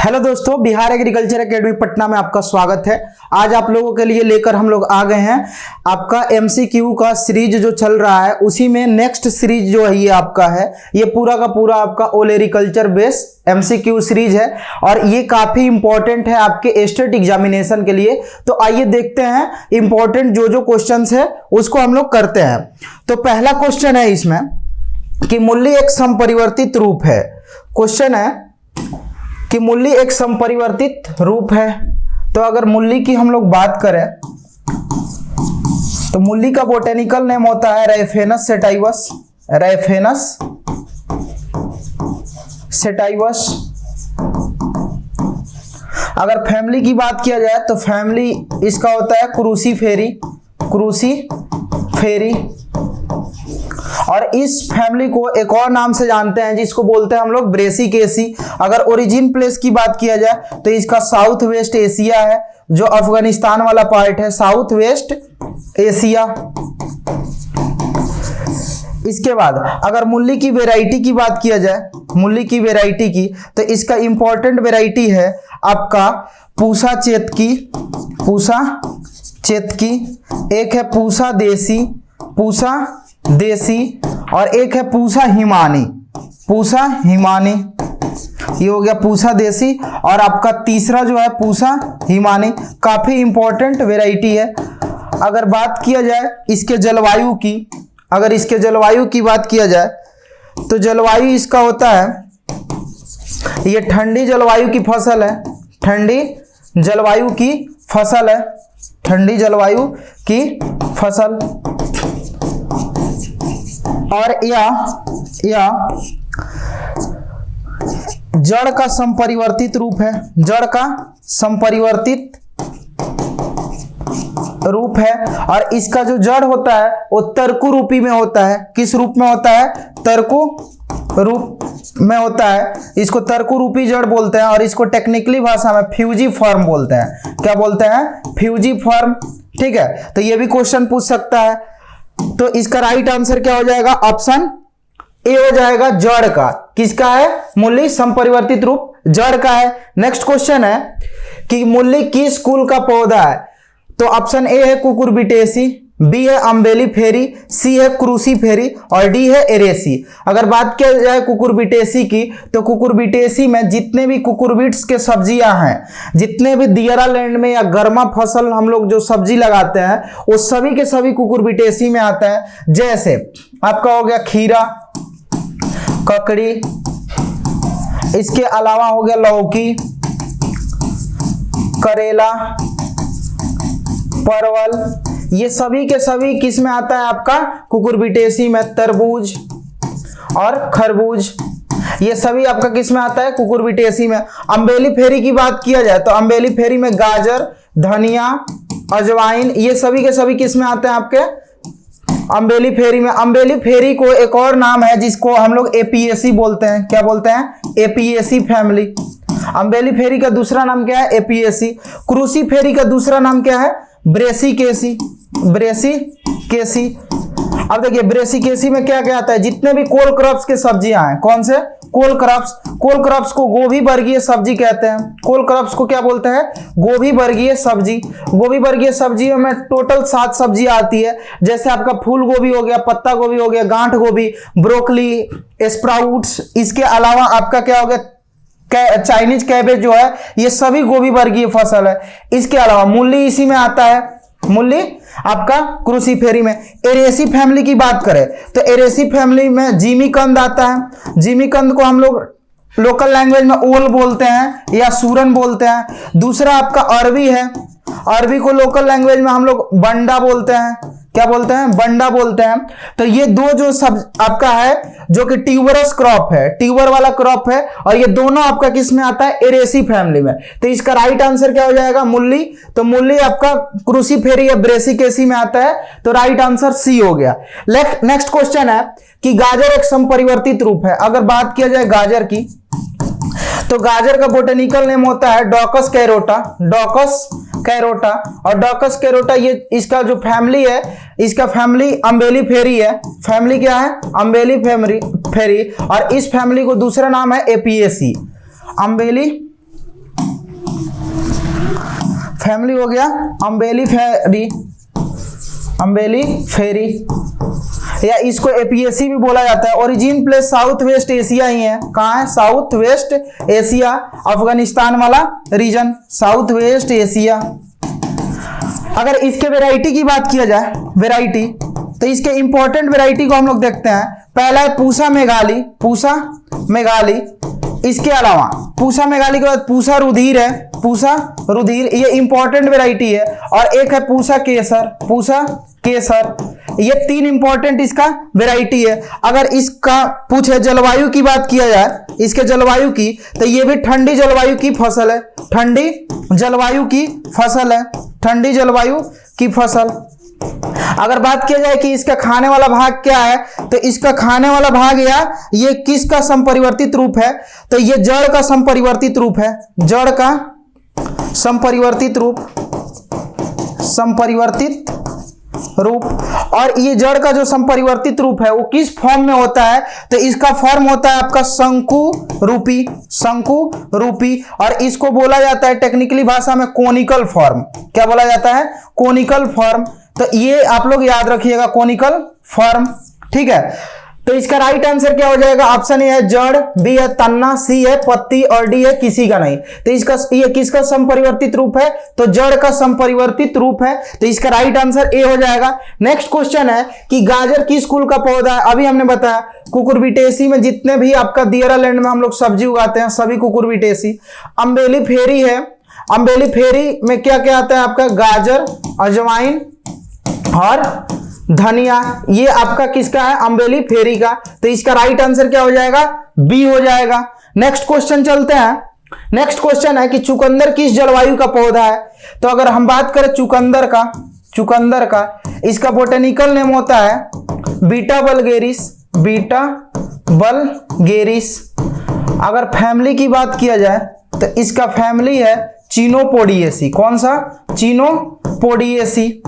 Hello दोस्तों, Bihar agriculture academy Patna में आपका स्वागत है। आज आप लोगों के लिए लेकर हम लोग आ गए हैं आपका एमसीक्यू का सीरीज जो चल रहा है, उसी में नेक्स्ट सीरीज जो है ये आपका है, ये पूरा का पूरा आपका all agriculture based MCQ series है और ये काफी इंपॉर्टेंट है आपके स्टेट एग्जामिनेशन के लिए। तो आइए देखते हैं इंपॉर्टेंट जो क्वेश्चंस है उसको हम लोग करते हैं। तो पहला क्वेश्चन है इसमें कि मूल्य एक समपरिवर्तित रूप है। क्वेश्चन है कि मूल्य एक समपरिवर्तित रूप है। तो अगर मूल्य की हम लोग बात करें तो मूल्य का बोटेनिकल नेम होता है राइफेनस सेटाइवस। राइफेनस सेटाइवस। अगर फैमिली की बात किया जाए तो फैमिली इसका होता है क्रूसीफेरी। क्रूसीफेरी। और इस फैमिली को एक और नाम से जानते हैं जिसको बोलते हैं हम लोग ब्रेसिकेसी। अगर ओरिजिन प्लेस की बात किया जाए तो इसका साउथ वेस्ट एशिया है, जो अफगानिस्तान वाला पार्ट है, साउथ वेस्ट एशिया। इसके बाद अगर मूल्य की वैरायटी की बात किया जाए, मूल्य की वैरायटी की, तो इसका इंपॉर्टेंट वैरायटी है आपका पूसा चेतकी। पूसा चेतकी। एक है पूसा देसी। पूसा देसी। और एक है पूसा हिमानी। पूसा हिमानी। ये हो गया पूसा देसी। और आपका तीसरा जो है पूसा हिमानी। काफी इंपॉर्टेंट वैरायटी है। अगर बात किया जाए इसके जलवायु की, अगर इसके जलवायु की बात किया जाए तो जलवायु इसका होता है, ये ठंडी जलवायु की फसल है। ठंडी जलवायु की फसल है। ठंडी जलवायु की फसल। और या जड़ का संपरिवर्तित रूप है। जड़ का संपरिवर्तित रूप है। और इसका जो जड़ होता है वो तर्कु रूपी में होता है। किस रूप में होता है? तर्कु रूप में होता है। इसको तर्कु रूपी जड़ बोलते हैं और इसको टेक्निकली भाषा में फ्यूजी फॉर्म बोलते हैं। क्या बोलते हैं? Fusiform. ठीक है, तो ये भी क्वेश्चन पूछ सकता है। तो इसका राइट आंसर क्या हो जाएगा? ऑप्शन ए हो जाएगा, जड़ का। किसका है? मूल्य संपरिवर्तित रूप जड़ का है। नेक्स्ट क्वेश्चन है कि मूल्य किस कुल का पौधा है? तो ऑप्शन ए है कुकुरबिटेसी, बी है अम्बेलिफेरी, सी है क्रूसीफेरी और डी है एरेसी। अगर बात किया जाए कुकुरबिटेसी की, तो कुकुरबिटेसी में जितने भी कुकुरबिट्स के सब्जियां हैं, जितने भी दियरा लैंड में या गर्मा फसल हम लोग जो सब्जी लगाते हैं, वो सभी के सभी कुकुरबिटेसी में आते हैं। जैसे आपका हो गया खीरा, ककड़ी, इसके अलावा हो गया लौकी, करेला, परवल, ये सभी के सभी किस में आता है? आपका कुकुरबिटेसी में। तरबूज और खरबूज, ये सभी आपका किस में आता है? कुकुरबिटेसी में। अम्बेलिफेरी की बात किया जाए तो अम्बेलिफेरी में गाजर, धनिया, अजवाइन, ये सभी के सभी किस में आते हैं? आपके अम्बेलिफेरी में। अम्बेलिफेरी को एक और नाम है जिसको हम लोग एपीएसी बोलते हैं। क्या बोलते हैं? APAC family. अम्बेलिफेरी का दूसरा नाम क्या है? एपीएसी। क्रूसीफेरी का दूसरा नाम क्या है? ब्रेसिकेसी। ब्रेसिकेसी। अब देखिए ब्रेसिकेसी में क्या क्या आता है? जितने भी कोल क्रॉप्स के सब्जियां हैं। कौन से? कोल क्रॉप्स। कोल क्रॉप्स को गोभी वर्गीय सब्जी कहते हैं। कोल क्रॉप्स को क्या बोलते हैं? गोभी वर्गीय सब्जी। गोभी वर्गीय सब्जियों में टोटल 7 सब्जियां आती है। जैसे आपका फूल गोभी हो गया, पत्ता गोभी हो गया, गांठ गोभी, ब्रोकली, स्प्राउट्स। इसके अलावा आपका क्या हो गया? चाइनीज कैबेज जो है, ये सभी गोभी वर्गीय फसल है। इसके अलावा मूली इसी में आता है। मूली आपका क्रूसीफेरी में। एरेसी फैमिली की बात करें तो एरेसी फैमिली में जिमीकंद आता है। जिमीकंद को हम लोग लोकल लैंग्वेज में ओल बोलते हैं या सूरन बोलते हैं। दूसरा आपका अरबी है। अरबी को लोकल लैंग्वेज में हम लोग बंडा बोलते हैं। क्या बोलते हैं? बंडा बोलते हैं। तो ये दो जो सब आपका है जो कि ट्यूबरस क्रॉप है, ट्यूबर वाला क्रॉप है, और ये दोनों आपका किस में आता है? एरेसी फैमिली में। तो इसका राइट आंसर क्या हो जाएगा? मूली। तो मूली आपका क्रूसीफेरी या ब्रेसिकेसी में आता है, तो राइट आंसर सी हो गया। नेक्स्ट क्वेश्चन है कि गाजर एक समपरिवर्तित रूप है। अगर बात किया जाए गाजर की, तो गाजर का बोटेनिकल नेम होता है डॉकस कैरोटा। Daukaus carota. और डॉकस कैरोटा ये इसका जो फैमिली है, इसका फैमिली अम्बेलिफेरी है। फैमिली क्या है? अम्बेलिफेरी। और इस फैमिली को दूसरा नाम है एपीएसी। अम्बेलिफेरी फैमिली हो गया अम्बेलिफेरी, अम्बेलिफेरी, या इसको एपियेसी भी बोला जाता है। Origin place south west Asia ही है। कहाँ है? साउथ वेस्ट एशिया, अफगानिस्तान वाला रीजन, साउथ वेस्ट एशिया। अगर इसके वैरायटी की बात किया जाए, वैरायटी, तो इसके इंपॉर्टेंट वैरायटी को हम लोग देखते हैं। पहला है पूसा मेघाली, पूसा मेघाली। इसके अलावा पूसा मेघाली के बाद पूसा रुधिर है, पूसा रुधिर, ये इंपॉर्टेंट वैरायटी है। और एक है पूसा केसर, पूसा केसर। ये तीन इंपॉर्टेंट इसका वैरायटी है। अगर इसका पूछे जलवायु की बात किया जाए, इसके जलवायु की, तो ये भी ठंडी जलवायु की फसल है, ठंडी जलवायु की फसल है, ठंडी जलवायु की फसल। अगर बात किया जाए कि इसका खाने वाला भाग क्या है, तो इसका खाने वाला भाग या ये किसका संपरिवर्तित रूप है, तो ये जड़ का संपरिवर्तित रूप है, जड़ का संपरिवर्तित रूप, संपरिवर्तित रूप। और ये जड़ का जो संपरिवर्तित रूप है वो किस फॉर्म में होता है, तो इसका फॉर्म होता है आपका शंकु रूपी, शंकु रूपी। और इसको बोला जाता है टेक्निकली भाषा में कोनिकल फॉर्म। क्या बोला जाता है? Conical form. तो ये आप लोग याद रखिएगा, कोनिकल फॉर्म। ठीक है, तो इसका राइट आंसर क्या हो जाएगा? ऑप्शन ए है जड़, बी है तन्ना, सी है पत्ती और डी है किसी का नहीं। तो इसका ये किसका संपरिवर्तित रूप है? तो जड़ का संपरिवर्तित रूप है। तो इसका राइट आंसर ए हो जाएगा। नेक्स्ट क्वेश्चन है कि गाजर किस कुल का पौधा है? अभी हमने बताया कुकुरबिटेसी में जितने भी आपका दियरा लैंड में हम लोग सब्जी उगाते हैं सभी कुकुरबिटेसी। अम्बेलिफेरी है, अम्बेलिफेरी में क्या क्या आता है आपका? गाजर, अजवाइन और धनिया। ये आपका किसका है? अम्बेलिफेरी का। तो इसका राइट आंसर क्या हो जाएगा? बी हो जाएगा। नेक्स्ट क्वेश्चन चलते हैं। नेक्स्ट क्वेश्चन है कि चुकंदर किस जलवायु का पौधा है? तो अगर हम बात करें चुकंदर का, चुकंदर का, इसका बोटेनिकल नेम होता है बीटा वल्गेरिस, बीटा वल्गेरिस। अगर फैमिली की बात किया जाए तो इसका फैमिली है चिनोपोडिएसी। कौन सा? चिनोपोडिएसी।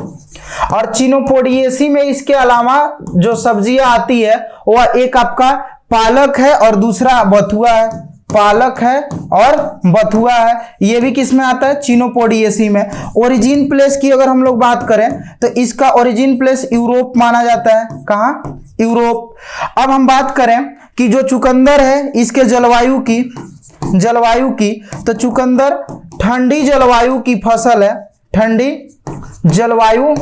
और चिनोपोडिएसी में इसके अलावा जो सब्जियां आती है वह एक आपका पालक है और दूसरा बथुआ है, पालक है और बथुआ है। ये भी किस में आता है? चिनोपोडिएसी में। ओरिजिन प्लेस की अगर हम लोग बात करें तो इसका ओरिजिन प्लेस यूरोप माना जाता है। कहाँ? यूरोप। अब हम बात करें कि जो चुकंदर है इसके जलवायु की, जलवायु की, तो चुकंदर ठंडी जलवायु की फसल है, ठंडी जलवायु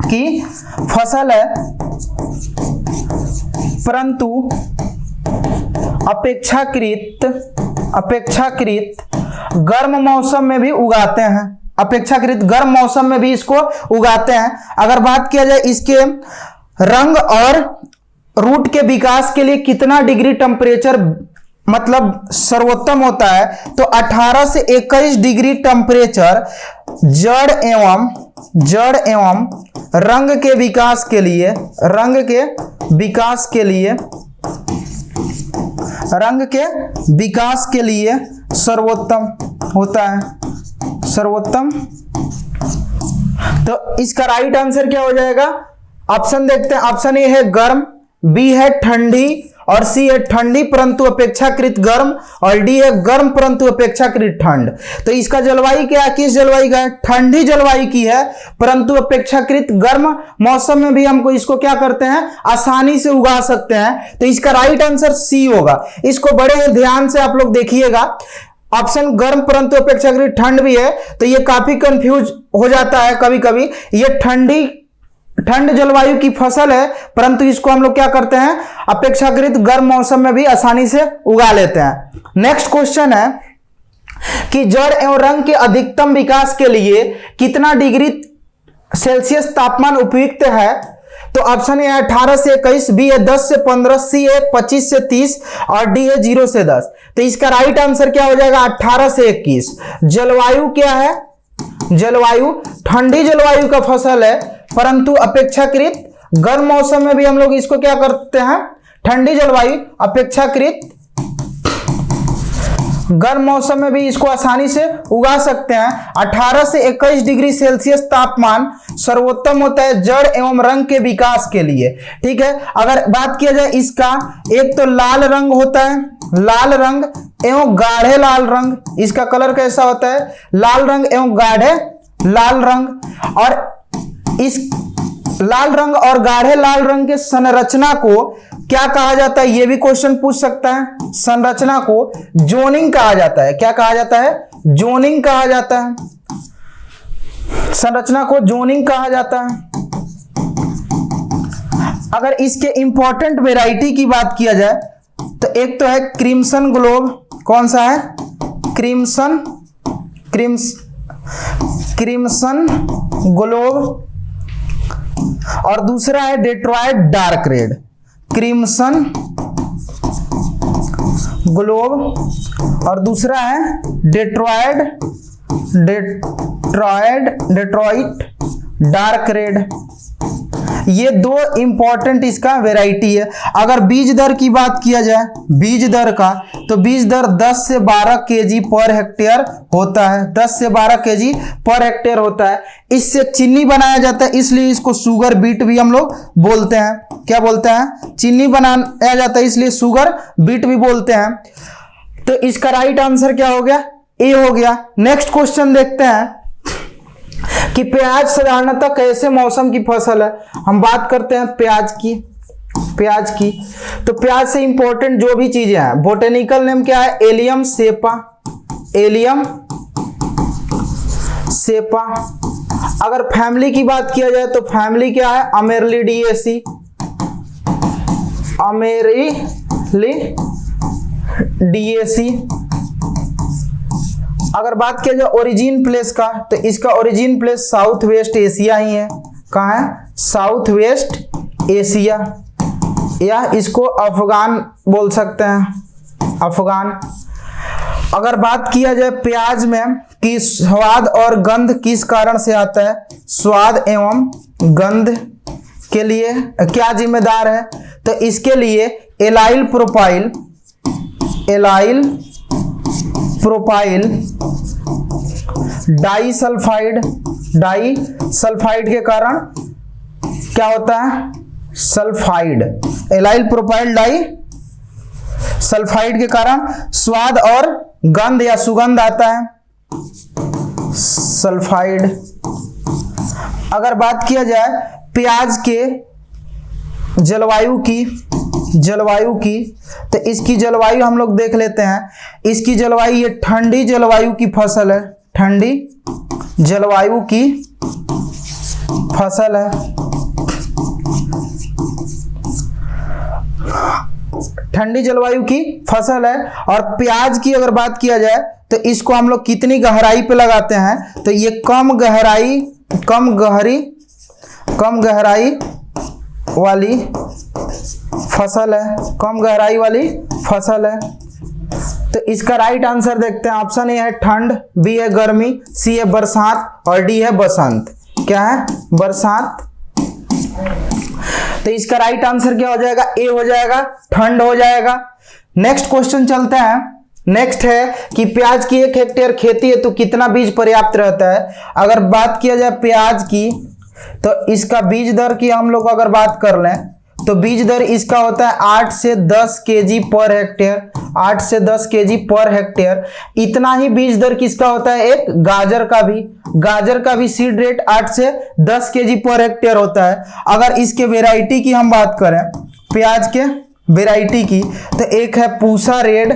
की फसल है, परंतु अपेक्षाकृत गर्म मौसम में भी उगाते हैं, अपेक्षाकृत गर्म मौसम में भी इसको उगाते हैं। अगर बात किया जाए इसके रंग और रूट के विकास के लिए कितना डिग्री टेम्परेचर मतलब सर्वोत्तम होता है, तो 18 से 21 डिग्री टेम्परेचर जड़ एवं रंग के विकास के लिए, रंग के विकास के लिए, रंग के विकास के लिए सर्वोत्तम होता है, सर्वोत्तम। तो इसका राइट आंसर क्या हो जाएगा? ऑप्शन देखते हैं। ऑप्शन ए है गर्म, बी है ठंडी और सी है ठंडी परंतु अपेक्षाकृत गर्म और डी है गर्म परंतु अपेक्षाकृत ठंड। तो इसका जलवायु क्या है? किस जलवायु का है? ठंडी जलवायु की है, परंतु अपेक्षाकृत गर्म मौसम में भी हमको इसको क्या करते हैं? आसानी से उगा सकते हैं। तो इसका राइट आंसर सी होगा। इसको बड़े ध्यान से आप लोग देखिएगा। ऑप्शन गर्म परंतु अपेक्षाकृत ठंड भी है, तो ये काफी कंफ्यूज हो जाता है कभी कभी। ये ठंड जलवायु की फसल है, परंतु इसको हम लोग क्या करते हैं? अपेक्षाकृत गर्म मौसम में भी आसानी से उगा लेते हैं। नेक्स्ट क्वेश्चन है कि जड़ एवं रंग के अधिकतम विकास के लिए कितना डिग्री सेल्सियस तापमान उपयुक्त है? तो ऑप्शन ए है 18 से 21, बी है 10 से 15, सी है 25 से 30 और डी है 0 से 10। तो इसका राइट आंसर क्या हो जाएगा? 18 से 21। जलवायु क्या है? जलवायु ठंडी जलवायु का फसल है, परंतु अपेक्षाकृत गर्म मौसम में भी हम लोग इसको क्या करते हैं? ठंडी जलवायु अपेक्षाकृत गर्म मौसम में भी इसको आसानी से उगा सकते हैं। 18 से 21 डिग्री सेल्सियस तापमान सर्वोत्तम होता है जड़ एवं रंग के विकास के लिए। ठीक है, अगर बात किया जाए इसका, एक तो लाल रंग होता है, लाल रंग एवं गाढ़े लाल रंग, इसका कलर कैसा होता है, लाल रंग एवं गाढ़े लाल रंग। और इस लाल रंग और गाढ़े लाल रंग के संरचना को क्या कहा जाता है, यह भी क्वेश्चन पूछ सकता है। संरचना को जोनिंग कहा जाता है। क्या कहा जाता है, जोनिंग कहा जाता है। संरचना को जोनिंग कहा जाता है। अगर इसके इंपॉर्टेंट वैरायटी की बात किया जाए तो एक तो है क्रिम्सन ग्लोब, कौन सा है, क्रिम्सन ग्लोब, और दूसरा है Detroit dark red, crimson globe, और दूसरा है डेट्रॉयट डार्क रेड। ये दो इंपॉर्टेंट इसका वैरायटी है। अगर बीज दर की बात किया जाए, बीज दर का, तो बीज दर 10 से 12 केजी पर हेक्टेयर होता है, 10 से 12 केजी पर हेक्टेयर होता है। इससे चीनी बनाया जाता है, इसलिए इसको शुगर बीट भी हम लोग बोलते हैं। क्या बोलते हैं, चीनी बनाया जाता है इसलिए शुगर बीट भी बोलते हैं। तो इसका राइट आंसर क्या हो गया, ए हो गया। नेक्स्ट क्वेश्चन देखते हैं कि प्याज साधारणतः कैसे मौसम की फसल है। हम बात करते हैं प्याज की। तो प्याज से इंपॉर्टेंट जो भी चीजें हैं, बोटेनिकल नेम क्या है, एलियम सेपा। अगर फैमिली की बात किया जाए तो फैमिली क्या है, अमेरिलिडिएसी। अगर बात किया जाए ओरिजिन प्लेस का, तो इसका origin place south west Asia ही है। कहाँ है, साउथ वेस्ट एशिया, या इसको अफगान बोल सकते हैं, अफगान। अगर बात किया जाए प्याज में कि स्वाद और गंध किस कारण से आता है, स्वाद एवं गंध के लिए क्या जिम्मेदार है, तो इसके लिए एलाइल प्रोपाइल डाइसल्फाइड के कारण क्या होता है, सल्फाइड, एलाइल प्रोपाइल डाइसल्फाइड के कारण स्वाद और गंध या सुगंध आता है, सल्फाइड। अगर बात किया जाए प्याज के जलवायु की, तो इसकी जलवायु हम लोग देख लेते हैं। इसकी जलवायु, ये ठंडी जलवायु की फसल है, ठंडी जलवायु की फसल है। ठंडी जलवायु की फसल है। और प्याज की अगर बात किया जाए तो इसको हम लोग कितनी गहराई पे लगाते हैं, तो ये कम गहराई वाली फसल है, कम गहराई वाली फसल है। तो इसका राइट आंसर देखते हैं। ऑप्शन ए है ठंड, बी है गर्मी, सी है बरसात और डी है बसंत। क्या है, बरसात। तो इसका राइट आंसर क्या हो जाएगा, ए हो जाएगा, ठंड हो जाएगा। नेक्स्ट क्वेश्चन चलते हैं। नेक्स्ट है कि प्याज की 1 हेक्टेयर खेती है तो कितना बीज पर्याप्त रहता है। अगर बात किया जाए प्याज की, तो इसका बीज दर की हम लोग अगर बात कर लें तो बीज दर इसका होता है 8 से 10 केजी पर हेक्टेयर, 8 से 10 केजी पर हेक्टेयर। इतना ही बीज दर किसका होता है, एक गाजर का भी सीड रेट 8 से 10 केजी पर हेक्टेयर होता है। अगर इसके वेराइटी की हम बात करें, प्याज के वेराइटी की, तो एक है पूसा रेड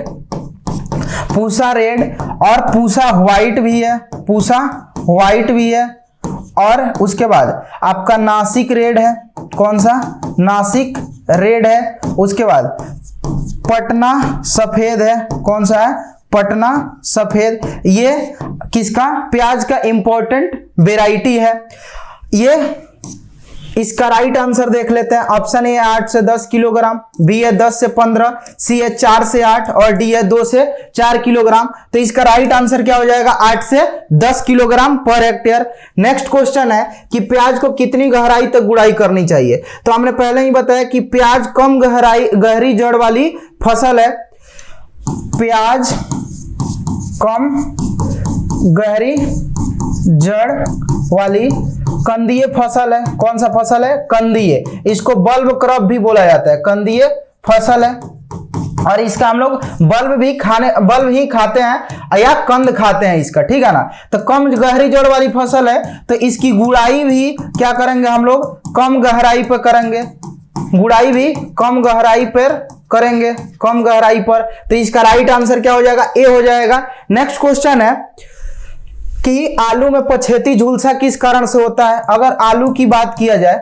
और पूसा व्हाइट भी है, और उसके बाद आपका नासिक रेड है। कौन सा, नासिक रेड है। उसके बाद पटना सफेद है। कौन सा है, पटना सफेद। ये किसका, प्याज का इंपॉर्टेंट वेराइटी है। ये इसका राइट आंसर देख लेते हैं। ऑप्शन ए 8 से 10 किलोग्राम, बी है 10 से 15, सी है 4 से 8 और डी है 2 से 4 किलोग्राम। तो इसका राइट आंसर क्या हो जाएगा, 8 से 10 kilogram per hectare. Next question है कि प्याज को कितनी गहराई तक गुड़ाई करनी चाहिए। तो हमने पहले ही बताया कि प्याज कम गहरी जड़ वाली फसल है। प्याज कम गहरी जड़ वाली कंदीय फसल है। कौन सा फसल है? कंदीय। इसको बल्ब क्रॉप भी बोला जाता है, कंदीय फसल है। और इसका हम लोग बल्ब ही खाते हैं या कंद खाते हैं इसका, ठीक है ना। तो कम गहरी जड़ वाली फसल है, तो इसकी गुड़ाई भी क्या करेंगे हम लोग? कम गहराई पर करेंगे, गुड़ाई भी कम गहराई पर करेंगे, कम गहराई पर। तो इसका राइट आंसर क्या हो जाएगा? ए हो जाएगा। नेक्स्ट क्वेश्चन है कि आलू में पछेती झुलसा किस कारण से होता है? अगर आलू की बात किया जाए,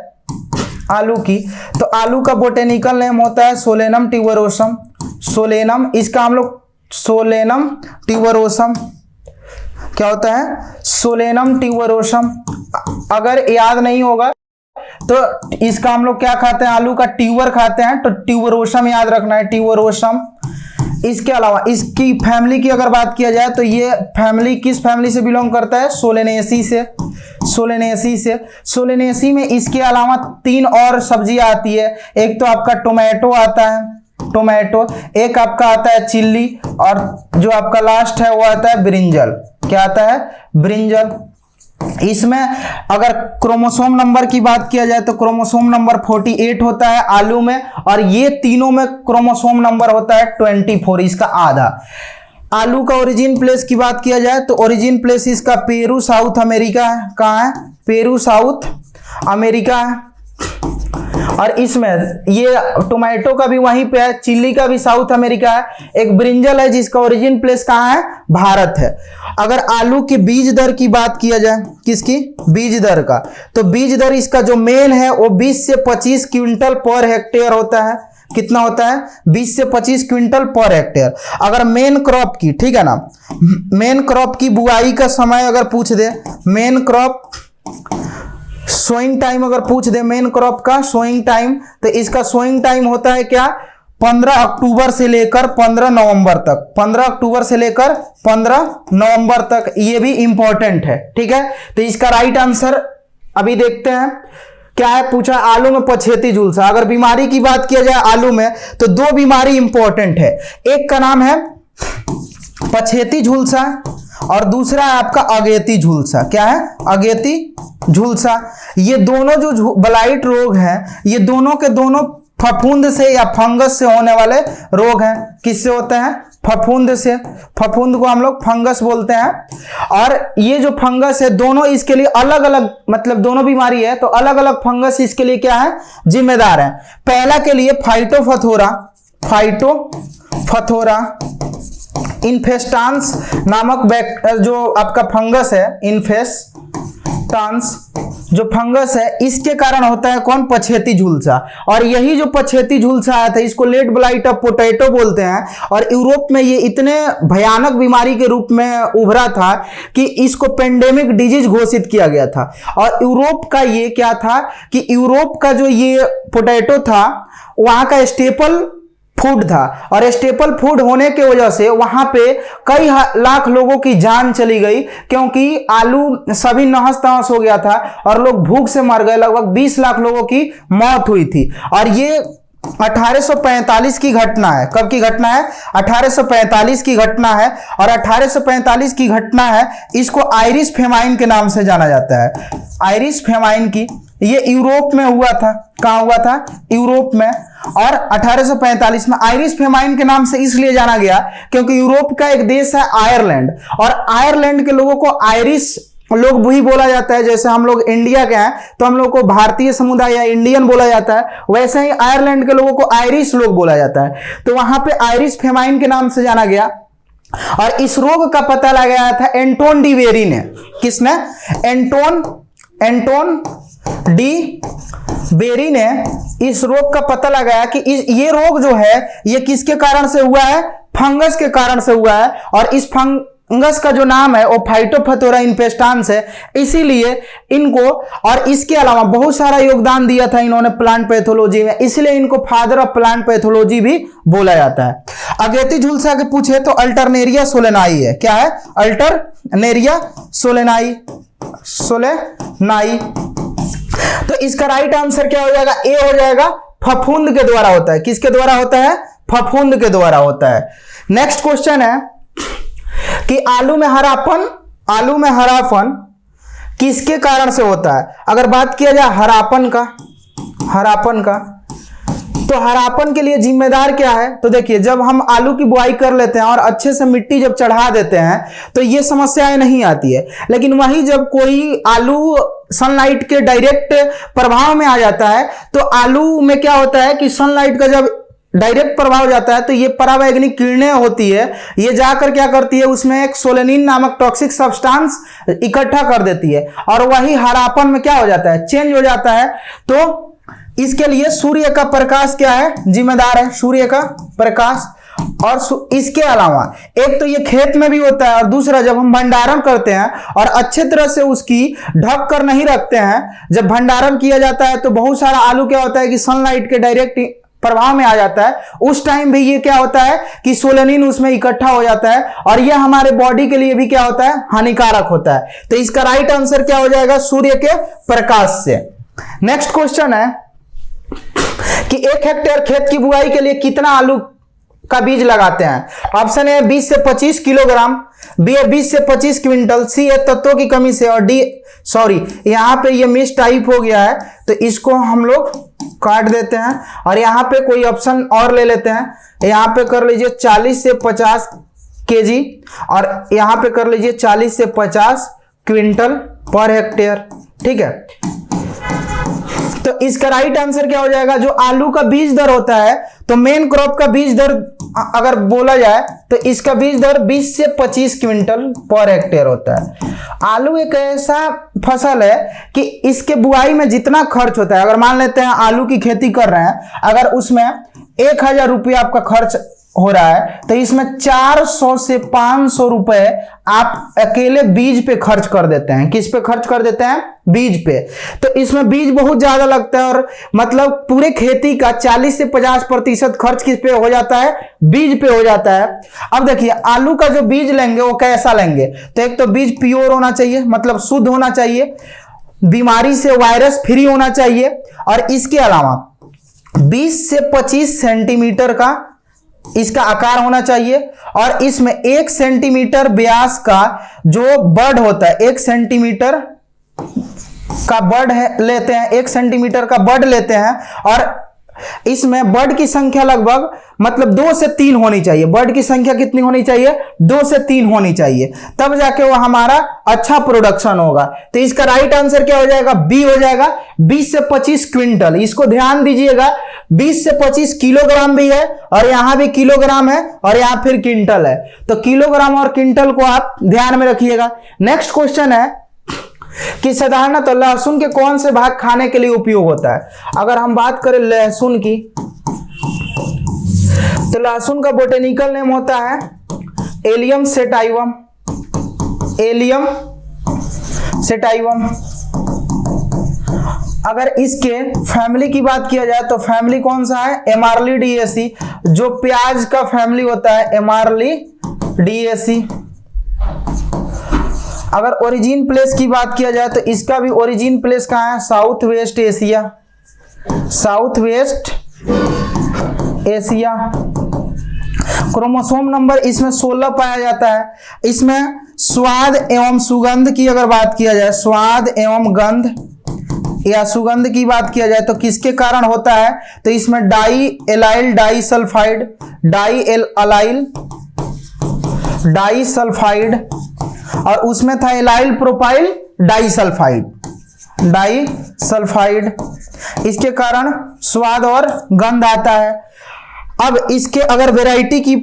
आलू की, तो आलू का बोटेनिकल नेम होता है सोलेनम ट्यूबरोसम। सोलेनम, इसका हम लोग सोलेनम ट्यूबरोसम क्या होता है? Solanum tuberosum. अगर याद नहीं होगा तो इसका हम लोग क्या खाते हैं? आलू का ट्यूबर खाते हैं, तो ट्यूबरोसम याद रखना है, ट्यूबरोसम। इसके अलावा इसकी फैमिली की अगर बात किया जाए तो ये फैमिली किस फैमिली से बिलोंग करता है? सोलेनेसी से। सोलेनेसी से। सोलेनेसी में इसके अलावा 3 और सब्जियां आती है। एक तो आपका टोमेटो आता है, टोमेटो, एक आपका आता है चिल्ली, और जो आपका लास्ट है वो आता है ब्रिंजल। क्या आता है? ब्रिंजल। इसमें अगर क्रोमोसोम नंबर की बात किया जाए तो क्रोमोसोम नंबर 48 होता है आलू में, और ये तीनों में क्रोमोसोम नंबर होता है 24, इसका आधा। आलू का ओरिजिन प्लेस की बात किया जाए तो ओरिजिन प्लेस इसका पेरू, साउथ अमेरिका है। कहाँ है? पेरू, साउथ अमेरिका है। और इसमें ये टोमेटो का भी वहीं पे है, चिल्ली का भी साउथ अमेरिका है। एक ब्रिंजल है जिसका ओरिजिन प्लेस कहाँ है? भारत है। अगर आलू की बीज दर की बात किया जाए, किसकी? बीज दर का, तो बीज दर इसका जो मेन है वो 20 से 25 क्विंटल पर हेक्टेयर होता है। कितना होता है? 20 से 25 क्विंटल पर हेक्टेयर। अगर मेन क्रॉप की, ठीक है ना, मेन क्रॉप की बुआई का समय अगर पूछ दे, मेन क्रॉप सोइंग टाइम अगर पूछ दे, मेन क्रॉप का सोइंग टाइम, तो इसका सोइंग टाइम होता है क्या? 15 अक्टूबर से लेकर 15 नवंबर तक। 15 अक्टूबर से लेकर 15 नवंबर तक, ये भी इंपॉर्टेंट है, ठीक है। तो इसका राइट आंसर अभी देखते हैं क्या है। पूछा आलू में पछेती झुलसा। अगर बीमारी की बात किया जाए आलू में तो 2 बीमारी इंपॉर्टेंट है। एक का नाम है पछेती झुलसा और दूसरा है आपका अगेती झुलसा। क्या है? अगेती झुलसा। ये दोनों जो ब्लाइट रोग हैं, ये दोनों के दोनों फफूंद से या फंगस से होने वाले रोग हैं। किससे होते हैं? फफूंद से। फफूंद को हम लोग फंगस बोलते हैं। और ये जो फंगस है दोनों इसके लिए अलग अलग, मतलब दोनों बीमारी है तो अलग अलग फंगस इसके लिए क्या है? जिम्मेदार है। पहला के लिए फाइटोफथोरा, फाइटोफथोरा इन्फेस्टांस नामक जो आपका फंगस है, इन्फेस्टांस जो फंगस है, इसके कारण होता है कौन? पछेती झुलसा। और यही जो पछेती झुलसा आया था इसको लेड ब्लाइट ऑफ पोटैटो बोलते हैं। और यूरोप में ये इतने भयानक बीमारी के रूप में उभरा था कि इसको पेंडेमिक डिजीज घोषित किया गया था। और यूरोप का ये क्या था कि यूरोप का जो ये पोटैटो था वहां का स्टेपल फूड था, और स्टेपल फूड होने की वजह से वहां पे कई लाख लोगों की जान चली गई, क्योंकि आलू सभी नहस तहस हो गया था और लोग भूख से मर गए। लगभग 20 लाख लोगों की मौत हुई थी। और ये 1845 की घटना है। कब की घटना है? 1845 की घटना है। और 1845 की घटना है, इसको आयरिश फेमाइन के नाम से जाना जाता है। आयरिश फेमाइन की, ये यूरोप में हुआ था। कहां हुआ था? यूरोप में। और 1845 में आयरिश फेमाइन के नाम से इसलिए जाना गया क्योंकि यूरोप का एक देश है आयरलैंड, और आयरलैंड के लोगों को आयरिश लोग भी बोला जाता है। जैसे हम लोग इंडिया के हैं तो हम लोग को भारतीय समुदाय या इंडियन बोला जाता है, वैसे ही आयरलैंड के लोगों को आयरिश लोग बोला जाता है। तो वहां पे आयरिश फेमाइन के नाम से जाना गया। और इस रोग का पता लगाया था एंटोन डी वेरी ने। किसने? एंटोन डी बेरी ने इस रोग का पता लगाया कि ये रोग जो है ये किसके कारण से हुआ है? फंगस के कारण से हुआ है। और इस फंगस का जो नाम है वो फाइटोफथोरा इन्फेस्टांस है। इसीलिए इनको, और इसके अलावा बहुत सारा योगदान दिया था इन्होंने प्लांट पैथोलॉजी में, इसलिए इनको फादर ऑफ प्लांट पैथोलॉजी भी बोला जाता है। अगेती झुलसा के पूछे तो अल्टरनेरिया सोलेनाई है। क्या है? Alternaria solani. तो इसका राइट आंसर क्या हो जाएगा? ए हो जाएगा। फफूंद के द्वारा होता है। किसके द्वारा होता है? फफूंद के द्वारा होता है। नेक्स्ट क्वेश्चन है कि आलू में हरापन किसके कारण से होता है। अगर बात किया जाए हरापन का तो हरापन के लिए जिम्मेदार क्या है। तो देखिए, जब हम आलू की बुआई कर लेते हैं और अच्छे से मिट्टी जब चढ़ा देते हैं तो ये समस्याएं नहीं आती है। लेकिन वही जब कोई आलू सनलाइट के डायरेक्ट प्रभाव में आ जाता है तो आलू में क्या होता है कि सनलाइट का जब डायरेक्ट प्रभाव जाता है तो ये परावैंगनिक किरणें होती है, ये जाकर क्या करती है, उसमें एक सोलेनिन नामक टॉक्सिक सब्सटेंस इकट्ठा कर देती है और वही हरापन में क्या हो जाता है, चेंज हो जाता है। तो इसके लिए सूर्य का प्रकाश क्या है, जिम्मेदार है, सूर्य का प्रकाश। और इसके अलावा एक तो ये खेत में भी होता है और दूसरा जब हम भंडारण करते हैं और अच्छे तरह से उसकी ढक कर नहीं रखते हैं, जब भंडारण किया जाता है तो बहुत सारा आलू क्या होता है कि सनलाइट के डायरेक्ट प्रभाव में आ जाता है। उस टाइम भी ये क्या होता है कि सोलेनिन उसमें इकट्ठा हो जाता है और ये हमारे बॉडी के लिए भी क्या होता है, हानिकारक होता है। तो इसका राइट आंसर क्या हो जाएगा, सूर्य के प्रकाश से। नेक्स्ट क्वेश्चन है कि 1 हेक्टेयर खेत की बुआई के लिए कितना आलू का बीज लगाते हैं। ऑप्शन ए 20 से 25 किलोग्राम, बी 20 से 25 क्विंटल, सी ए तत्वों की कमी से, और डी यहां पे ये मिस टाइप हो गया है तो इसको हम लोग काट देते हैं और यहां पे कोई ऑप्शन और ले लेते हैं। यहां पे कर लीजिए 40 से 50 केजी और यहां पे कर लीजिए 40 से 50 क्विंटल पर हेक्टेयर। ठीक है, तो इसका राइट आंसर क्या हो जाएगा, जो आलू का बीज दर होता है तो मेन क्रॉप का बीज दर अगर बोला जाए तो इसका बीज दर 20 से 25 क्विंटल पर हेक्टेयर होता है। आलू एक ऐसा फसल है कि इसके बुआई में जितना खर्च होता है, अगर मान लेते हैं आलू की खेती कर रहे हैं, अगर उसमें 1000 रुपया आपका खर्च हो रहा है तो इसमें 400 से 500 रुपए आप अकेले बीज पे खर्च कर देते हैं। किस पे खर्च कर देते हैं, बीज पे। तो इसमें बीज बहुत ज्यादा लगता है और मतलब पूरे खेती का 40 से 50% खर्च किस पे हो जाता है, बीज पे हो जाता है। अब देखिए, आलू का जो बीज लेंगे वो कैसा लेंगे, तो एक तो बीज प्योर होना चाहिए, मतलब शुद्ध होना चाहिए, बीमारी से वायरस फ्री होना चाहिए, और इसके अलावा 20 से 25 सेंटीमीटर का इसका आकार होना चाहिए, और इसमें 1 सेंटीमीटर व्यास का जो बड होता है, 1 सेंटीमीटर का बड लेते हैं, 1 सेंटीमीटर का बड लेते हैं, और इसमें बड की संख्या लगभग मतलब 2 से 3 होनी चाहिए। बड की संख्या कितनी होनी चाहिए, 2 से 3 होनी चाहिए, तब जाके वो हमारा अच्छा प्रोडक्शन होगा। तो इसका राइट आंसर क्या हो जाएगा, बी हो जाएगा, 20 से 25 क्विंटल। इसको ध्यान दीजिएगा, 20 से 25 किलोग्राम भी है और यहां भी किलोग्राम है और यहां फिर क्विंटल है, तो किलोग्राम और क्विंटल को आप ध्यान में रखिएगा। नेक्स्ट क्वेश्चन है कि साधारणतः लहसुन के कौन से भाग खाने के लिए उपयोग होता है। अगर हम बात करें लहसुन की तो लहसुन का बोटेनिकल नेम होता है एलियम सेटाइवम, एलियम सेटाइवम। अगर इसके फैमिली की बात किया जाए तो फैमिली कौन सा है, एमार्लिडिएसी, जो प्याज का फैमिली होता है, एमार्लिडिएसी। अगर ओरिजिन प्लेस की बात किया जाए तो इसका भी ओरिजिन प्लेस कहाँ है, south west Asia, south west Asia. Chromosome number इसमें 16 पाया जाता है। इसमें स्वाद एवं सुगंध की अगर बात किया जाए, स्वाद एवं गंध या सुगंध की बात किया जाए तो किसके कारण होता है, तो इसमें di allyl di sulphide, di allyl di sulphide, और उसमें था allyl propyl di sulphide, di sulphide. इसके कारण स्वाद और गंध आता है। अब इसके अगर वैरायटी की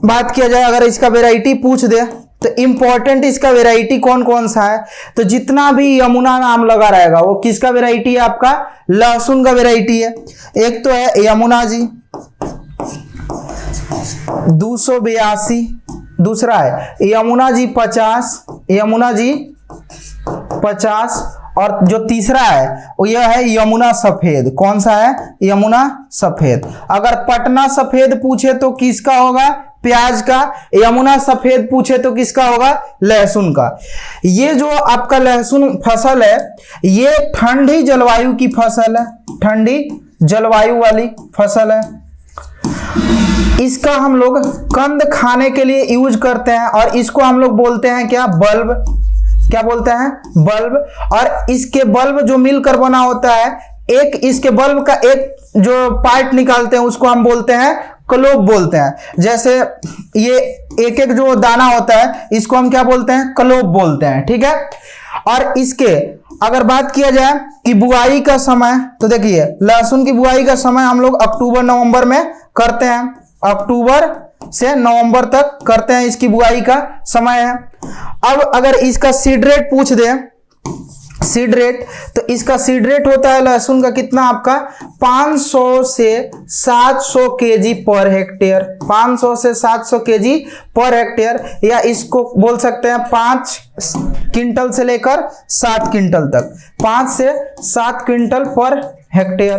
बात किया जाए, अगर इसका वैरायटी पूछ दे तो इंपॉर्टेंट इसका वैरायटी कौन कौन सा है, तो जितना भी यमुना नाम लगा रहेगा वो किसका वैरायटी है, आपका लहसुन का वैरायटी है। एक तो है यमुना जी 282, दूसरा है यमुना जी 50, यमुना जी 50, और जो तीसरा है वो यह है यमुना सफेद। कौन सा है, यमुना सफेद। अगर पटना सफेद पूछे तो किसका होगा, प्याज का। यमुना सफेद पूछे तो किसका होगा, लहसुन का। ये जो आपका लहसुन फसल है ये ठंडी जलवायु की फसल है, ठंडी जलवायु वाली फसल है। इसका हम लोग कंद खाने के लिए यूज करते हैं और इसको हम लोग बोलते हैं क्या, बल्ब। क्या बोलते हैं, बल्ब। और इसके बल्ब जो मिलकर बना होता है, एक इसके बल्ब का एक जो पार्ट निकालते हैं उसको हम बोलते हैं क्लोब बोलते हैं। जैसे ये एक एक जो दाना होता है इसको हम क्या बोलते हैं, क्लोब बोलते हैं, ठीक है। और इसके अगर बात किया जाए कि बुआई का समय, तो देखिए लहसुन की बुआई का समय हम लोग अक्टूबर नवंबर में करते हैं, अक्टूबर से नवंबर तक करते हैं, इसकी बुआई का समय है। अब अगर इसका सीड रेट पूछ दे, सीड रेट, तो इसका सीड रेट होता है लहसुन का कितना आपका 500 से 700 केजी पर हेक्टेयर, 500 से 700 केजी पर हेक्टेयर, या इसको बोल सकते हैं 5 क्विंटल से लेकर 7 क्विंटल तक, 5 से 7 क्विंटल पर हेक्टेयर।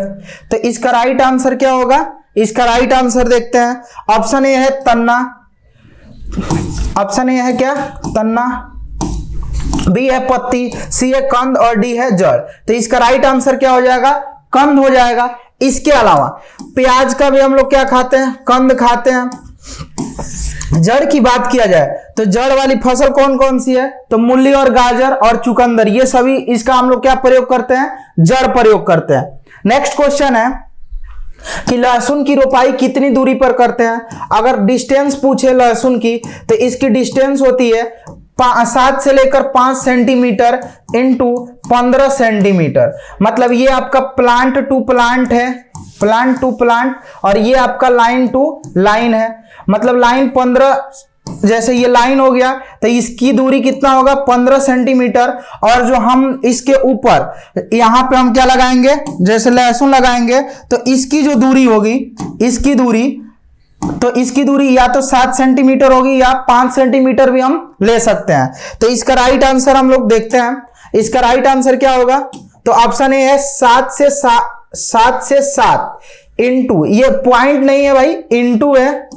तो इसका राइट आंसर क्या होगा, इसका राइट आंसर देखते हैं। ऑप्शन ए है तन्ना, ऑप्शन ए है क्या, तन्ना, बी है पत्ती, सी है कंद और डी है जड़। तो इसका राइट आंसर क्या हो जाएगा, कंद हो जाएगा। इसके अलावा प्याज का भी हम लोग क्या खाते हैं, कंद खाते हैं। जड़ की बात किया जाए तो जड़ वाली फसल कौन कौन सी है, तो मूली और गाजर और चुकंदर, ये सभी इसका हम लोग क्या प्रयोग करते हैं, जड़ प्रयोग करते हैं। नेक्स्ट क्वेश्चन है कि लहसुन की रोपाई कितनी दूरी पर करते हैं। अगर डिस्टेंस पूछे लहसुन की तो इसकी डिस्टेंस होती है 7 से लेकर 5 सेंटीमीटर इंटू 15 सेंटीमीटर। मतलब ये आपका प्लांट टू प्लांट है, प्लांट टू प्लांट, और ये आपका लाइन टू लाइन है। मतलब लाइन 15, जैसे ये लाइन हो गया तो इसकी दूरी कितना होगा 15 सेंटीमीटर। और जो हम इसके ऊपर यहां पे हम क्या लगाएंगे, जैसे लहसुन लगाएंगे तो इसकी जो दूरी होगी, इसकी दूरी, तो इसकी दूरी या तो 7 सेंटीमीटर होगी या 5 सेंटीमीटर भी हम ले सकते हैं। तो इसका राइट आंसर हम लोग देखते हैं, इसका राइट आंसर क्या होगा, तो ऑप्शन ए है 7 से 7 इंटू, ये पॉइंट नहीं है भाई, इंटू है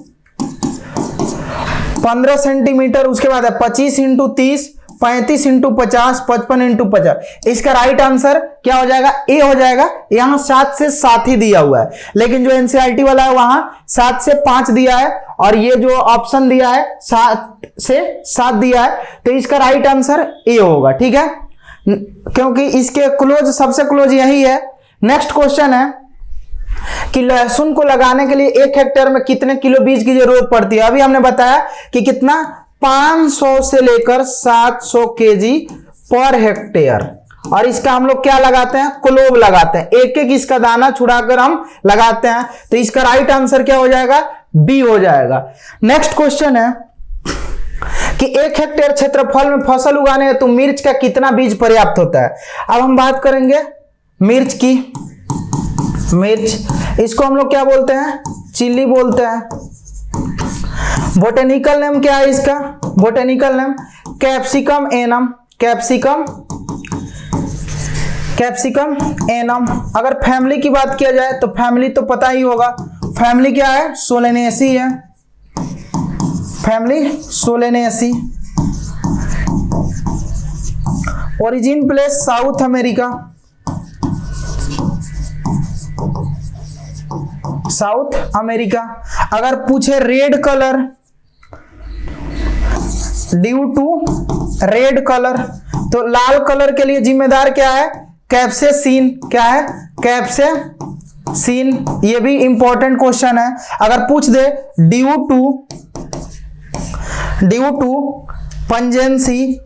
15 सेंटीमीटर, उसके बाद है 25 इंटू 30, 35 इंटू 50, 55 इंटू 50। इसका राइट आंसर क्या हो जाएगा, ए हो जाएगा। यहां 7 से 7 ही दिया हुआ है, लेकिन जो एनसीईआरटी वाला है वहां 7 से 5 दिया है, और ये जो ऑप्शन दिया है 7 से 7 दिया है। तो इसका राइट आंसर ए होगा, ठीक है, क्योंकि इसके क्लोज, सबसे क्लोज यही है। नेक्स्ट क्वेश्चन है कि लहसुन को लगाने के लिए 1 हेक्टेयर में कितने किलो बीज की जरूरत पड़ती है। अभी हमने बताया कि कितना, 500 से लेकर 700 केजी पर हेक्टेयर। और इसका हम लोग क्या लगाते हैं, क्लोब लगाते हैं, एक एक इसका दाना छुड़ाकर हम लगाते हैं। तो इसका राइट आंसर क्या हो जाएगा, बी हो जाएगा। नेक्स्ट क्वेश्चन है कि 1 हेक्टेयर क्षेत्रफल में फसल उगाने हेतु मिर्च का कितना बीज पर्याप्त होता है। अब हम बात करेंगे मिर्च की। मिर्च, इसको हम लोग क्या बोलते हैं, चिल्ली बोलते हैं। बोटेनिकल नेम क्या है इसका, botanical name capsicum annuum, capsicum, capsicum annuum. अगर फैमिली की बात किया जाए तो फैमिली तो पता ही होगा, फैमिली क्या है, सोलेनेसी है, family Solanaceae. Origin place South America, South America. अगर पूछे red colour, due to red colour, तो लाल कलर के लिए जिम्मेदार क्या है, कैप्सेसिन। क्या है, कैप्सेसिन। ये भी इंपॉर्टेंट क्वेश्चन है। अगर पूछ दे ड्यू टू पंजेंसी,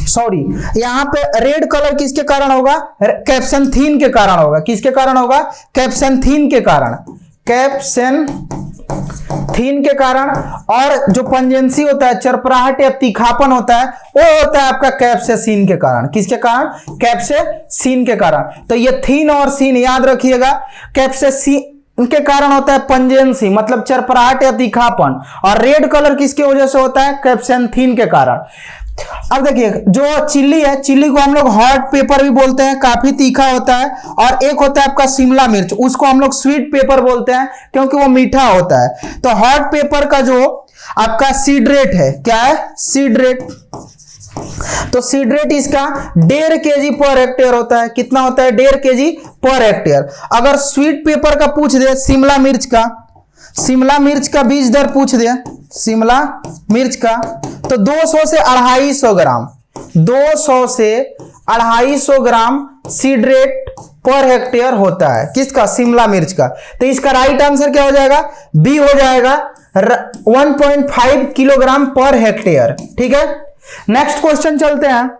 सॉरी, यहां पे रेड कलर किसके कारण होगा, कैप्सेंथीन के कारण होगा। किसके कारण होगा, कैप्सेंथीन के कारण, कैप्सेंथीन के कारण। और जो पंजेंसी होता है, चरपराहट या तीखापन होता है, वो होता है आपका कैप्सेसिन के कारण। किसके कारण, कैप्सेसिन के कारण। तो ये थीन और सीन याद रखिएगा, कैप्सेसिन के कारण होता है पंजेंसी, मतलब चरपराहट या तीखापन, और रेड कलर किसकी वजह से होता है, कैप्सेंथीन के कारण। अब देखिए, जो चिल्ली है, चिल्ली को हम लोग हॉट पेपर भी बोलते हैं, काफी तीखा होता है। और एक होता है आपका शिमला मिर्च, उसको हम लोग स्वीट पेपर बोलते हैं क्योंकि वो मीठा होता है। तो हॉट पेपर का जो आपका सीड रेट है, क्या है, सीड रेट, तो सीड रेट इसका 1.5 kg पर हेक्टेयर होता है। कितना होता है? 1.5 kg पर हेक्टेयर। अगर स्वीट पेपर का पूछ दे, शिमला मिर्च का बीज दर पूछ दे, शिमला मिर्च का, तो 200 से 250 ग्राम, 200 से 250 ग्राम सीड रेट पर हेक्टेयर होता है। किसका? शिमला मिर्च का। तो इसका राइट आंसर क्या हो जाएगा? बी हो जाएगा, 1.5 किलोग्राम पर हेक्टेयर। ठीक है, नेक्स्ट क्वेश्चन चलते हैं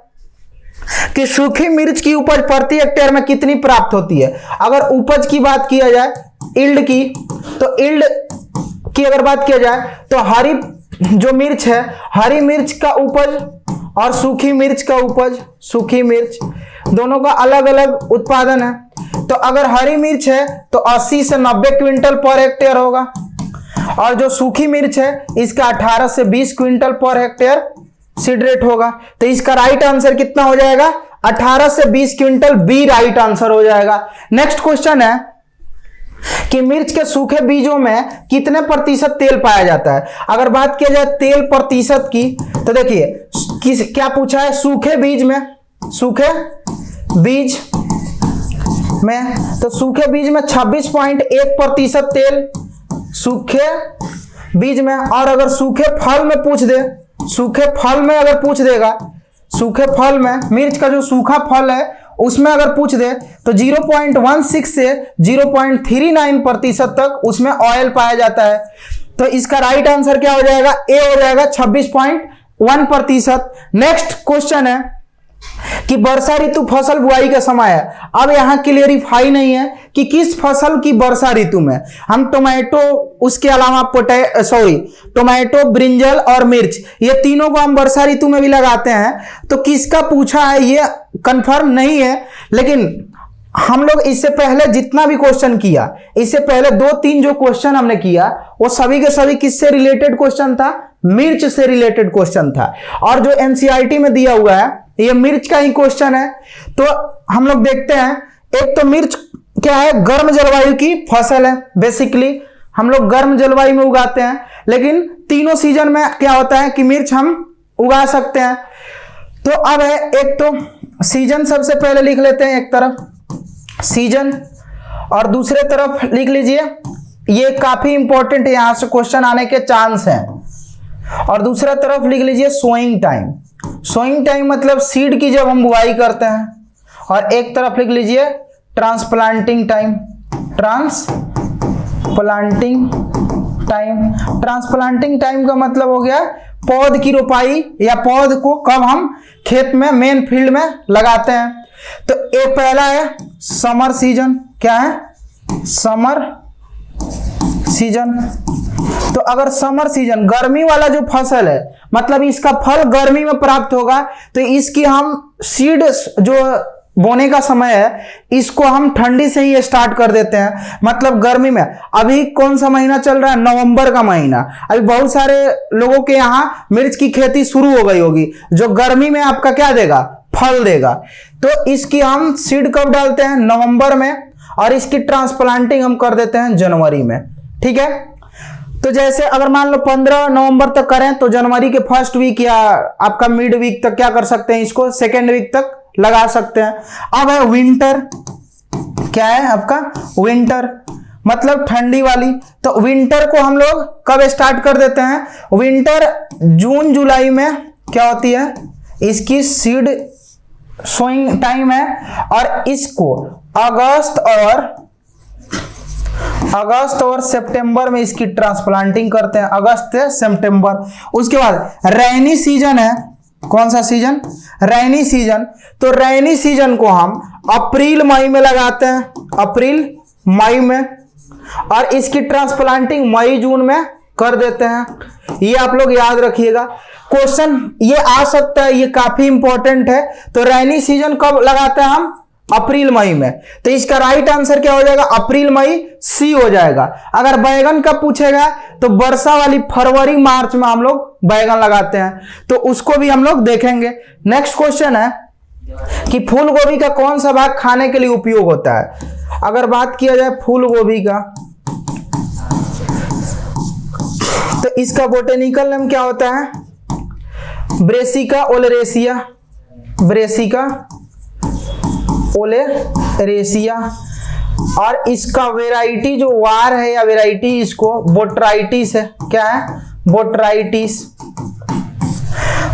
कि सूखी मिर्च की उपज प्रति हेक्टेयर में कितनी प्राप्त होती है। अगर उपज की बात किया जाए, इल्ड की, तो इल्ड की अगर बात किया जाए तो हरी जो मिर्च है, हरी मिर्च का उपज और सूखी मिर्च का उपज, सूखी मिर्च दोनों का अलग अलग उत्पादन है। तो अगर हरी मिर्च है तो 80 से 90 क्विंटल पर हेक्टेयर होगा, और जो सूखी मिर्च है इसका 18 से 20 quintal per hectare seed rate होगा। तो इसका राइट आंसर कितना हो जाएगा? 18 से 20 क्विंटल, बी राइट आंसर हो जाएगा। नेक्स्ट क्वेश्चन है कि मिर्च के सूखे बीजों में कितने प्रतिशत तेल पाया जाता है। अगर बात किया जाए तेल प्रतिशत की, तो देखिए क्या पूछा है, सूखे बीज में, सूखे बीज में, तो सूखे बीज में 26.1% तेल सूखे बीज में। और अगर सूखे फल में पूछ दे, सूखे फल में अगर पूछ देगा, सूखे फल में मिर्च का जो सूखा फल है उसमें अगर पूछ दे तो 0.16 से 0.39% तक उसमें ऑयल पाया जाता है। तो इसका राइट आंसर क्या हो जाएगा? ए हो जाएगा, 26.1%। नेक्स्ट क्वेश्चन है कि वर्षा ऋतु फसल बुआई का समय है। अब यहां क्लियरिफाई नहीं है कि किस फसल की वर्षा ऋतु में। हम टोमेटो, उसके अलावा टोमेटो, ब्रिंजल और मिर्च, ये तीनों को हम वर्षा ऋतु में भी लगाते हैं। तो किसका पूछा है ये कंफर्म नहीं है, लेकिन हम लोग इससे पहले जितना भी क्वेश्चन किया, इससे पहले 2-3 जो क्वेश्चन हमने किया वो सभी के सभी किससे रिलेटेड क्वेश्चन था? मिर्च से रिलेटेड क्वेश्चन था। और जो एनसीईआरटी में दिया हुआ है ये मिर्च का ही क्वेश्चन है। तो हम लोग देखते हैं, एक तो मिर्च क्या है? गर्म जलवायु की फसल है। बेसिकली हम लोग गर्म जलवायु में उगाते हैं, लेकिन तीनों सीजन में क्या होता है कि मिर्च हम उगा सकते हैं। तो अब है एक तो सीजन, सबसे पहले लिख लेते हैं एक तरफ सीजन, और दूसरे तरफ लिख लीजिए, ये काफी इंपॉर्टेंट है, यहां से क्वेश्चन आने के चांस हैं। और दूसरा तरफ लिख लीजिए सोइंग टाइम। सोइंग टाइम मतलब सीड की जब हम बुआई करते हैं। और एक तरफ लिख लीजिए transplanting time. Transplanting time, transplanting time का मतलब हो गया पौध की रोपाई, या पौध को कब हम खेत में, मेन फील्ड में लगाते हैं। तो एक पहला है समर सीजन। क्या है? Summer season. तो अगर समर सीजन गर्मी वाला जो फसल है, मतलब इसका फल गर्मी में प्राप्त होगा, तो इसकी हम सीड जो बोने का समय है इसको हम ठंडी से ही स्टार्ट कर देते हैं, मतलब गर्मी में। अभी कौन सा महीना चल रहा है? नवंबर का महीना। अभी बहुत सारे लोगों के यहाँ मिर्च की खेती शुरू हो गई होगी, जो गर्मी में आपका क्या देगा? फल देगा। तो इसकी हम सीड कब डालते हैं? नवंबर में, और इसकी ट्रांसप्लांटिंग हम कर देते हैं जनवरी में। ठीक है, तो जैसे अगर मान लो 15 नवंबर तक करें तो जनवरी के फर्स्ट वीक या आपका मिड वीक तक क्या कर सकते हैं? इसको सेकेंड वीक तक लगा सकते हैं। अब है विंटर। क्या है आपका? विंटर मतलब ठंडी वाली। तो विंटर को हम लोग कब स्टार्ट कर देते हैं? विंटर जून जुलाई में क्या होती है? इसकी सीड सोइंग टाइम है, और इसको अगस्त और सितंबर में इसकी ट्रांसप्लांटिंग करते हैं, अगस्त से सितंबर। उसके बाद रैनी सीजन है। कौन सा सीजन? रैनी सीजन। तो रैनी सीजन को हम अप्रैल मई में लगाते हैं, अप्रैल मई में, और इसकी ट्रांसप्लांटिंग मई जून में कर देते हैं। ये आप लोग याद रखिएगा, क्वेश्चन ये आ सकता है, ये काफी इंपॉर्टेंट है। तो रैनी सीजन कब लगाते हैं हम? अप्रैल मई में। तो इसका राइट आंसर क्या हो जाएगा? अप्रैल मई, सी हो जाएगा। अगर बैगन कब पूछेगा तो वर्षा वाली फरवरी मार्च में हम लोग बैगन लगाते हैं, तो उसको भी हम लोग देखेंगे। नेक्स्ट क्वेश्चन है कि फूल गोभी का कौन सा भाग खाने के लिए उपयोग होता है। अगर बात किया जाए फूल गोभी का, तो इसका बोटेनिकल नेम क्या होता है? Brassica oleracea. Brassica oleracea. और इसका वेराइटी जो वार है या वेराइटी इसको बोट्राइटिस है। क्या है? बोट्राइटिस।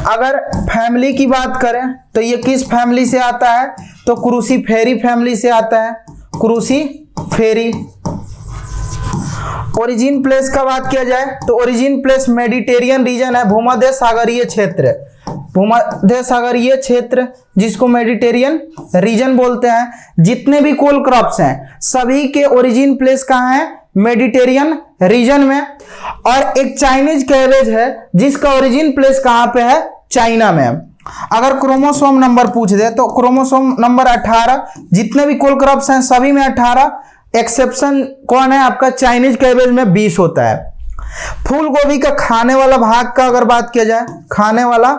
अगर फैमिली की बात करें तो ये किस फैमिली से आता है? तो क्रूसीफेरी फैमिली से आता है, क्रूसीफेरी। ओरिजिन प्लेस का बात किया जाए तो ओरिजिन प्लेस मेडिटेरियन रीजन है, भूमध्य सागरीय क्षेत्र। भूमध्य सागरीय क्षेत्र जिसको मेडिटेरियन रीजन बोलते हैं। जितने भी कोल क्रॉप्स हैं सभी के ओरिजिन प्लेस कहाँ है? मेडिटेरियन रीजन में। और एक चाइनीज कैबेज है जिसका ओरिजिन प्लेस कहाँ पे है? चाइना में। अगर क्रोमोसोम नंबर पूछ दे तो क्रोमोसोम नंबर 18, जितने भी कोल क्रॉप्स हैं सभी में 18, एक्सेप्शन कौन है आपका? चाइनीज कैबेज में 20 होता है। फूल गोभी का खाने वाला भाग का अगर बात किया जाए, खाने वाला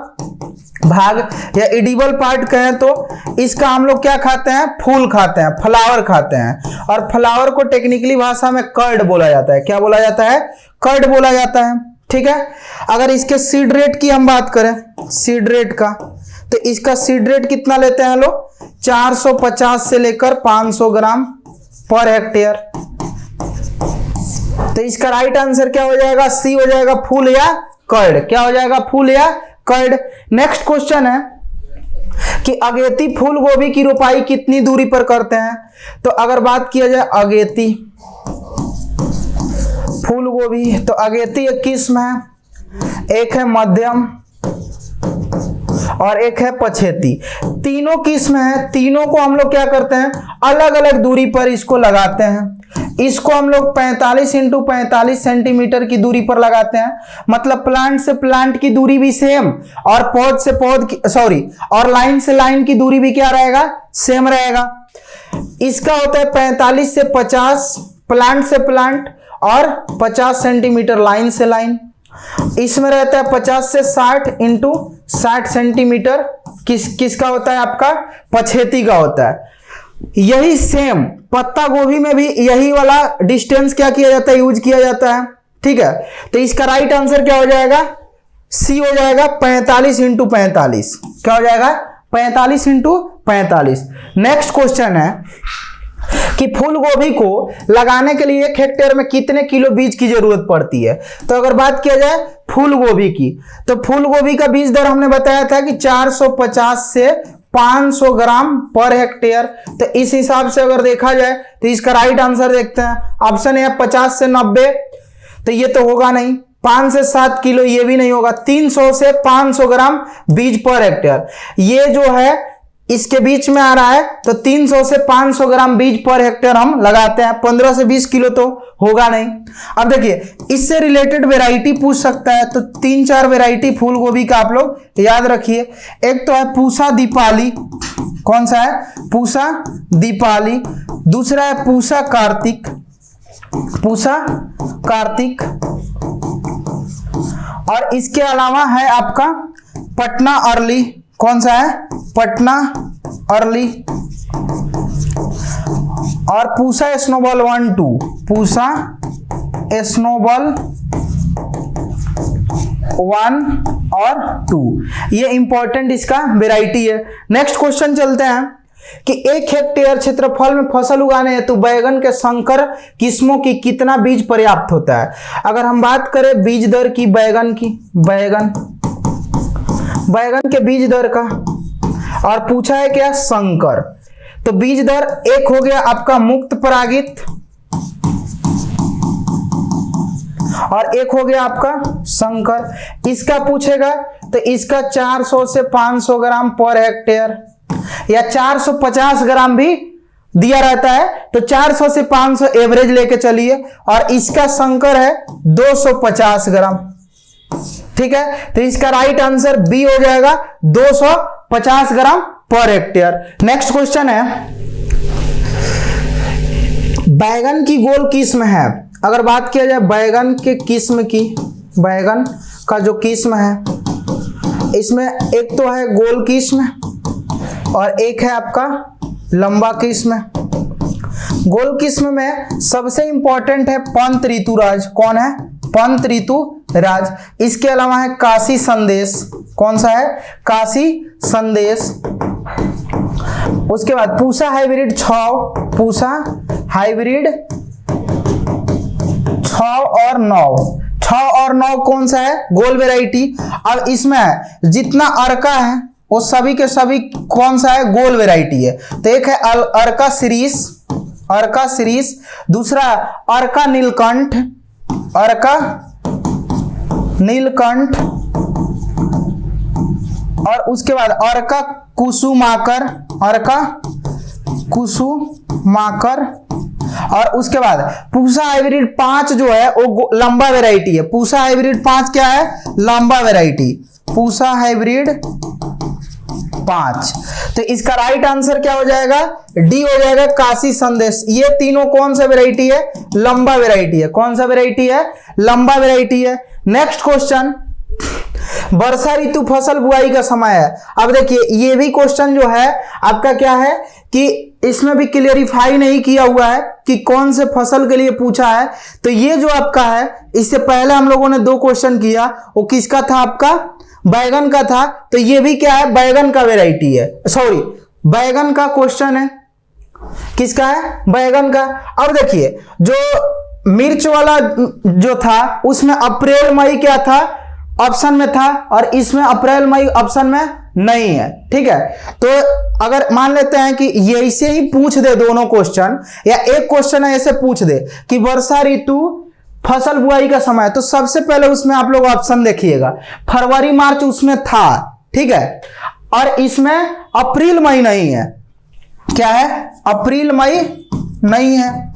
भाग या एडिबल पार्ट कहें तो इसका हम लोग क्या खाते हैं? फूल खाते हैं, फ्लावर खाते हैं। और फ्लावर को टेक्निकली भाषा में कर्ड बोला जाता है। क्या बोला जाता है? कर्ड बोला जाता है। ठीक है। अगर इसके सीड रेट की हम बात करें, सीड रेट का, तो इसका सीड रेट कितना लेते हैं लोग? 450 से लेकर 500 ग्राम पर हेक्टेयर। तो इसका राइट आंसर क्या हो जाएगा? सी हो जाएगा, फूल या कर्ड। क्या हो जाएगा? फूल या कर्ड। नेक्स्ट क्वेश्चन है कि अगेती फूल गोभी की रोपाई कितनी दूरी पर करते हैं? तो अगर बात किया जाए अगेती फूल गोभी, तो अगेती एक किस्म है, एक है मध्यम और एक है पछेती। तीनों किस्म है, तीनों को हम लोग क्या करते हैं? अलग अलग दूरी पर इसको लगाते हैं। इसको हम लोग 45 × 45 सेंटीमीटर की दूरी पर लगाते हैं। मतलब प्लांट से प्लांट की दूरी भी सेम और पौध से पौध की और लाइन से लाइन की दूरी भी क्या रहेगा? सेम रहेगा। इसका होता है 45 से 50 प्लांट से प्लांट और 50 सेंटीमीटर लाइन से लाइन। इसमें रहता है 50 से 60 × 60 सेंटीमीटर। किसका होता है? आपका पछेती का होता है। यही सेम पत्ता गोभी में भी यही वाला डिस्टेंस क्या किया जाता है? यूज किया जाता है। ठीक है। तो इसका राइट आंसर क्या हो जाएगा? सी हो जाएगा, 45 × 45। क्या हो जाएगा? 45 × 45। नेक्स्ट क्वेश्चन है कि फूल गोभी को लगाने के लिए 1 हेक्टेयर में कितने किलो बीज की जरूरत पड़ती है? तो अगर बात किया जाए फूल गोभी की, तो फूल गोभी का बीज दर हमने बताया था कि 450 से 500 ग्राम पर हेक्टेयर। तो इस हिसाब से अगर देखा जाए तो इसका राइट आंसर देखते हैं। ऑप्शन है 50 से 90, तो ये तो होगा नहीं। 5 से 7 किलो, ये भी नहीं होगा। 300 से 500 ग्राम बीज पर हेक्टेयर, ये जो है इसके बीच में आ रहा है। तो 300 से 500 ग्राम बीज पर हेक्टेयर हम लगाते हैं। 15 से 20 किलो तो होगा नहीं। अब देखिए इससे रिलेटेड वैरायटी पूछ सकता है, तो 3-4 वैरायटी फूल गोभी का आप लोग याद रखिए। एक तो है पूसा दीपाली। कौन सा है? पूसा दीपाली। दूसरा है पूसा कार्तिक, पूसा कार्तिक। और इसके अलावा है आपका पटना अर्ली। कौन सा है? पटना अर्ली। और पूसा स्नोबॉल 1-2, पूसा स्नोबॉल 1 और 2, ये इंपॉर्टेंट इसका वैरायटी है। नेक्स्ट क्वेश्चन चलते हैं कि 1 हेक्टेयर क्षेत्रफल में फसल उगाने हेतु बैगन के संकर किस्मों की कितना बीज पर्याप्त होता है? अगर हम बात करें बीज दर की, बैगन की, बैगन के बीज दर का, और पूछा है क्या? संकर। तो बीज दर एक हो गया आपका मुक्त परागित और एक हो गया आपका संकर। इसका पूछेगा तो इसका 400 से 500 ग्राम पर हेक्टेयर या 450 ग्राम भी दिया रहता है। तो 400 से 500 एवरेज लेके चलिए। और इसका संकर है 250 ग्राम। ठीक है। तो इसका राइट आंसर बी हो जाएगा, 250 ग्राम पर हेक्टेयर। नेक्स्ट क्वेश्चन है बैगन की गोल किस्म है। अगर बात किया जाए बैगन के किस्म की, बैगन का जो किस्म है इसमें एक तो है गोल किस्म और एक है आपका लंबा किस्म। गोल किस्म में सबसे इंपॉर्टेंट है पंत ऋतुराज। कौन है? पंत ऋतुराज। इसके अलावा है काशी संदेश। कौन सा है? काशी संदेश। उसके बाद पूसा हाइब्रिड 6, पूसा हाइब्रिड 6 और 9, 6 और 9 कौन सा है? गोल वेराइटी। अब इसमें जितना अर्का है वो सभी के सभी कौन सा है? गोल वेराइटी है। तो एक है अर्का सीरीज, अर्का सीरीज, दूसरा अर्का नीलकंठ, अर्का नीलकंठ, और उसके बाद अर्का कुसुमाकर, अर्का कुसुमाकर, और उसके बाद पूसा हाइब्रिड 5 जो है वो लंबा वेराइटी है। पूसा हाइब्रिड 5 क्या है? लंबा वेराइटी, पूसा हाइब्रिड 5। तो इसका राइट आंसर क्या हो जाएगा? डी हो जाएगा, काशी संदेश। ये तीनों कौन सा वेराइटी है? लंबा वेराइटी है। कौन सा वेराइटी है? लंबा वेराइटी है। नेक्स्ट क्वेश्चन, वर्षा ऋतु फसल बुआई का समय है। अब देखिए ये भी क्वेश्चन जो है आपका क्या है कि इसमें भी क्लियरिफाई नहीं किया हुआ है कि कौन से फसल के लिए पूछा है। तो ये जो आपका है, इससे पहले हम लोगों ने 2 क्वेश्चन किया, वो किसका था? आपका बैगन का था। तो ये भी क्या है? बैगन का वेराइटी है, सॉरी बैगन का क्वेश्चन है। किसका है? बैगन का। अब देखिए जो मिर्च वाला जो था उसमें अप्रैल मई क्या था? ऑप्शन में था, और इसमें अप्रैल मई ऑप्शन में नहीं है। ठीक है, तो अगर मान लेते हैं कि ये ऐसे ही पूछ दे दोनों क्वेश्चन, या एक क्वेश्चन ऐसे पूछ दे कि वर्षा ऋतु फसल बुआई का समय, तो सबसे पहले उसमें आप लोग ऑप्शन देखिएगा, फरवरी मार्च उसमें था। ठीक है, और इसमें अप्रैल मई नहीं है। क्या है? अप्रैल मई नहीं है,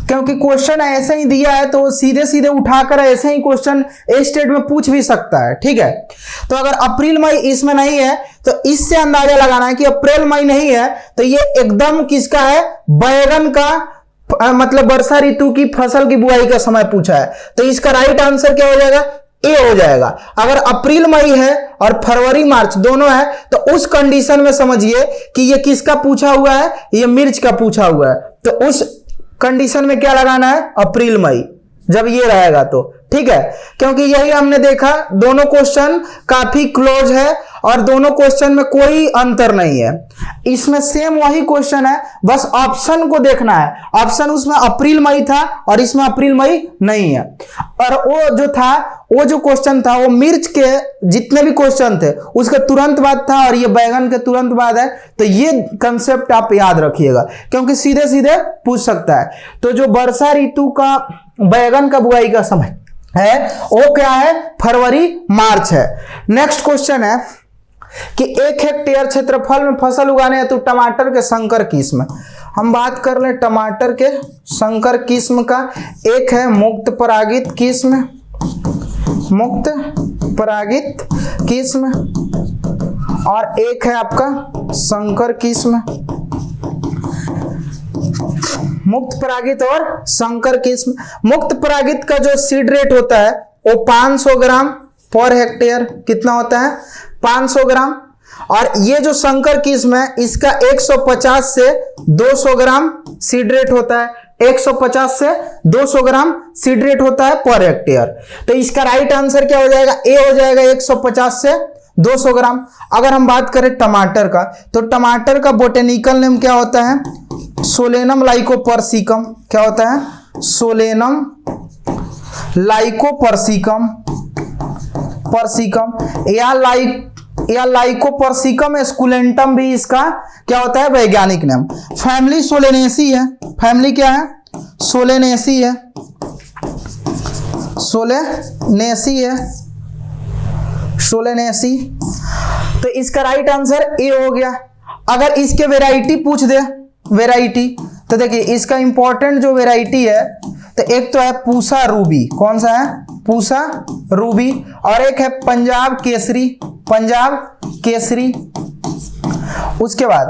क्योंकि क्वेश्चन ऐसे ही दिया है तो सीधे सीधे उठाकर ऐसे ही क्वेश्चन स्टेट में पूछ भी सकता है। ठीक है, तो अगर अप्रैल मई इसमें नहीं है तो इससे अंदाजा लगाना है कि अप्रैल मई नहीं है, तो ये एकदम किसका है? बैगन का, मतलब वर्षा ऋतु की फसल की बुआई का समय पूछा है। तो इसका राइट आंसर क्या हो जाएगा? ए हो जाएगा। अगर अप्रैल मई है और फरवरी मार्च दोनों है तो उस कंडीशन में समझिए कि ये किसका पूछा हुआ है? ये मिर्च का पूछा हुआ है। तो उस कंडीशन में क्या लगाना है? अप्रैल मई, जब ये रहेगा तो। ठीक है, क्योंकि यही हमने देखा, दोनों क्वेश्चन काफी क्लोज है और दोनों क्वेश्चन में कोई अंतर नहीं है। इसमें सेम वही क्वेश्चन है, बस ऑप्शन को देखना है। ऑप्शन उसमें अप्रैल मई था और इसमें अप्रैल मई नहीं है। और वो जो था, वो जो क्वेश्चन था वो मिर्च के जितने भी क्वेश्चन थे उसके तुरंत बाद था, और ये बैगन के तुरंत बाद है। तो ये कंसेप्ट आप याद रखिएगा, क्योंकि सीधे सीधे पूछ सकता है। तो जो वर्षा ऋतु का बैगन का बुआई का समय है वो क्या है? फरवरी मार्च है। नेक्स्ट क्वेश्चन है कि 1 हेक्टेयर क्षेत्रफल में फसल उगाने हेतु टमाटर के संकर किस्म, हम बात कर लें टमाटर के संकर किस्म का। एक है मुक्त परागित किस्म, मुक्त परागित किस्म, और एक है आपका संकर किस्म। मुक्त परागित और संकर किस्म। मुक्त परागित का जो सीड रेट होता है वो 500 ग्राम पर हेक्टेयर, कितना होता है? 500 ग्राम। और ये जो संकर किस्म है इसका 150 से 200 ग्राम सीड रेट होता है। 150 से 200 ग्राम सीड रेट होता है पर हेक्टेयर। तो इसका राइट आंसर क्या हो जाएगा? ए हो जाएगा, 150 से 200 ग्राम। अगर हम बात करें टमाटर का, तो टमाटर का बोटेनिकल नेम क्या होता है? Solanum lycopersicum. क्या होता है? सोलेनम लाइकोपर्सिकम, पर्सिकम, या लाइकोपर्सिकम एस्कुलेंटम भी इसका क्या होता है? वैज्ञानिक नाम। फैमिली सोलेनेसी है। फैमिली क्या है? सोलेनेसी है, सोलेनेसी है, सोलेनेसी। तो इसका राइट आंसर ए हो गया। अगर इसके वेराइटी पूछ दे, वेराइटी, तो देखिए इसका इंपॉर्टेंट जो वेराइटी है, तो एक तो है पूसा रूबी। कौन सा है? पूसा रूबी। और एक है पंजाब केसरी, पंजाब केसरी। उसके बाद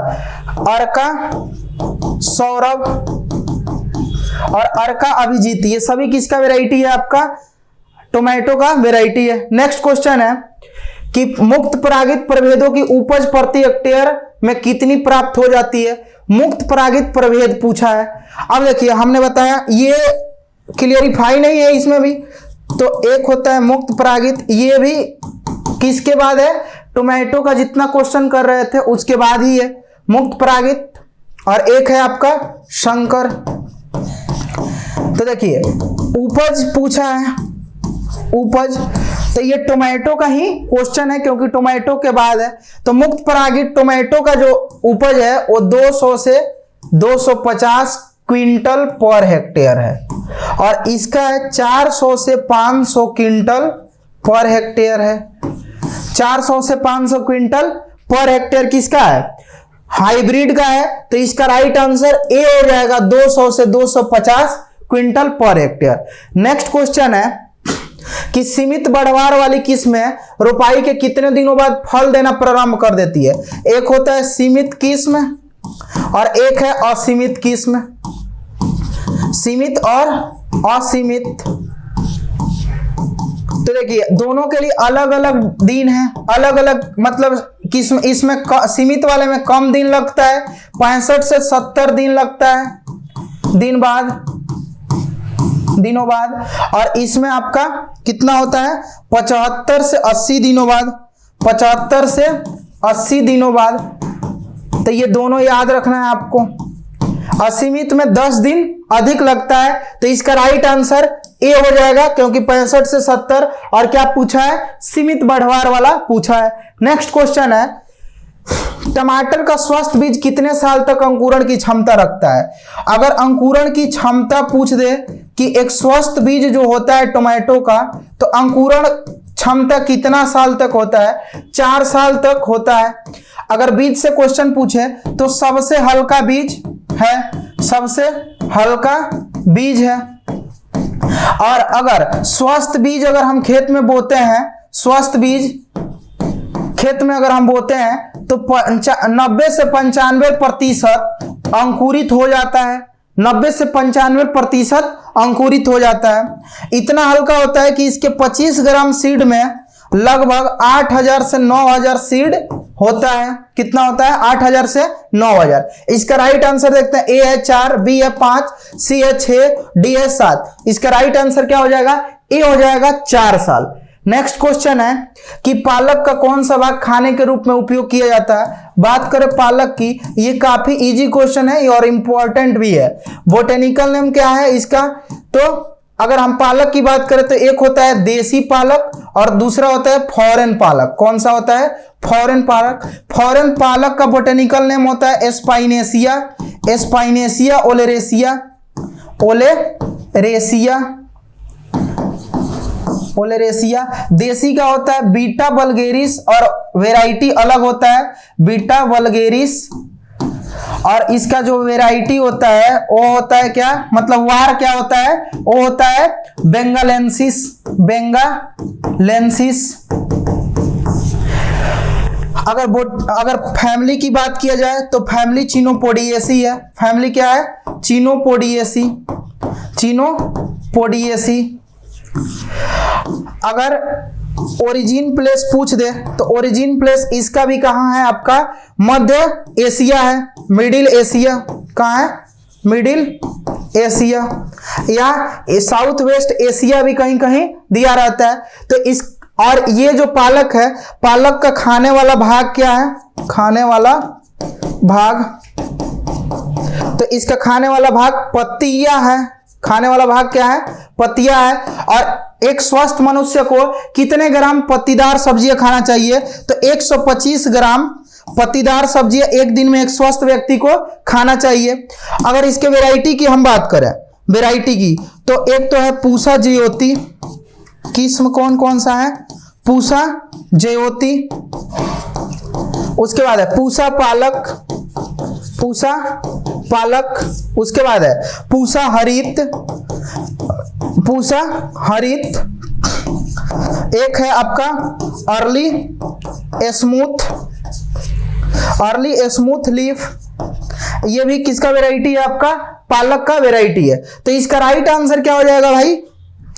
अर्का सौरभ और अर्का अभिजीत, ये सभी किसका वेराइटी है? आपका टोमेटो का वेराइटी है। नेक्स्ट क्वेश्चन है कि मुक्त परागित प्रभेदों की उपज प्रति हेक्टेयर में कितनी प्राप्त हो जाती है? मुक्त परागित प्रभेद पूछा है। अब देखिए हमने बताया ये क्लियरिफाई नहीं है इसमें भी, तो एक होता है मुक्त परागित, ये भी किसके बाद है? टोमेटो का जितना क्वेश्चन कर रहे थे उसके बाद ही है। मुक्त परागित और एक है आपका संकर। तो देखिए उपज पूछा है, उपज, तो ये टोमेटो का ही क्वेश्चन है क्योंकि टोमेटो के बाद है। तो मुक्त परागित टोमेटो का जो उपज है वो 200 से 250 क्विंटल पर हेक्टेयर है और इसका है 400 से 500 क्विंटल पर हेक्टेयर है। 400 से 500 क्विंटल पर हेक्टेयर किसका है? हाइब्रिड का है। तो इसका राइट आंसर ए हो जाएगा 200 से 250 quintal per hectare. Next question है कि सीमित बढ़वार वाली किस्में रोपाई के कितने दिनों बाद फल देना प्रारंभ कर देती है? एक होता है सीमित किस्म और एक है असीमित किस्म। सीमित और असीमित, तो देखिए दोनों के लिए अलग अलग दिन है, अलग अलग मतलब किस्म। इसमें सीमित वाले में कम दिन लगता है, 65 से 70 दिन लगता है दिनों बाद, और इसमें आपका कितना होता है? 75 से 80 दिनों बाद, 75 से 80 दिनों बाद। तो ये दोनों याद रखना है आपको। असीमित में 10 दिन अधिक लगता है, तो इसका राइट आंसर ए हो जाएगा क्योंकि 65 से 70। और क्या पूछा है? सीमित बढ़वार वाला पूछा है। नेक्स्ट क्वेश्चन है टमाटर का स्वस्थ बीज कितने साल तक अंकुरण की क्षमता रखता है? अगर अंकुरण की क्षमता पूछ दे कि एक स्वस्थ बीज जो होता है टोमेटो का, तो अंकुरण क्षमता कितना साल तक होता है? 4 साल तक होता है। अगर बीज से क्वेश्चन पूछे तो सबसे हल्का बीज है, सबसे हल्का बीज है। और अगर स्वस्थ बीज अगर हम खेत में बोते हैं, स्वस्थ बीज खेत में अगर हम बोते हैं तो 90 से 95% अंकुरित हो जाता है। 90 से 95% अंकुरित हो जाता है। इतना हल्का होता है कि इसके 25 ग्राम सीड में लगभग 8000 से 9000 सीड होता है। कितना होता है? 8000 से 9000। इसका राइट आंसर देखते हैं। ए है 4, बी है 5, सी है 6, डी है 7। इसका राइट आंसर क्या हो जाएगा? ए हो जाएगा 4 साल। नेक्स्ट क्वेश्चन है कि पालक का कौन सा भाग खाने के रूप में उपयोग किया जाता है? बात करें पालक की, ये काफी इजी क्वेश्चन है और इंपॉर्टेंट भी है। बोटेनिकल नेम क्या है इसका? तो अगर हम पालक की बात करें तो एक होता है देसी पालक और दूसरा होता है फॉरेन पालक। कौन सा होता है? फॉरेन पालक। फॉरेन पालक का बोटेनिकल नेम होता है एस्पाइनेसिया, एस्पाइनेसिया ओलेरेसिया, ओलेरेसिया, ओलेरेसिया। देसी का होता है बीटा वल्गेरिस और वेराइटी अलग होता है बीटा वल्गेरिस। और इसका जो वेराइटी होता है वो होता है क्या, मतलब वार क्या होता है? वो होता है बेंगालेंसिस, बेंगालेंसिस। अगर फैमिली की बात किया जाए तो फैमिली चिनोपोडिएसी है। फैमिली क्या है? चिनोपोडिएसी, चिनोपोडिएसी। अगर ओरिजिन प्लेस पूछ दे तो ओरिजिन प्लेस इसका भी कहाँ है? आपका मध्य एशिया है, मिडिल एशिया। कहाँ है? मिडिल एशिया या साउथ वेस्ट एशिया भी कहीं कहीं दिया रहता है। तो इस और ये जो पालक है, पालक का खाने वाला भाग क्या है? खाने वाला भाग, तो इसका खाने वाला भाग पत्तियां है। खाने वाला भाग क्या है? पत्तियां है। और एक स्वस्थ मनुष्य को कितने ग्राम पत्तीदार सब्जियां खाना चाहिए? तो 125 ग्राम पत्तीदार सब्जियां एक दिन में एक स्वस्थ व्यक्ति को खाना चाहिए। अगर इसके वैरायटी की हम बात करें, वैरायटी की, तो एक तो है पूसा ज्योति। किस्म कौन कौन सा है? पूसा ज्योति। उसके बाद है पूसा पालक, पूसा पालक। उसके बाद है पूसा हरित, पूसा हरित। एक है आपका early smooth, early smooth leaf. ये भी किसका वैरायटी है? आपका पालक का वैरायटी है। तो इसका राइट आंसर क्या हो जाएगा भाई?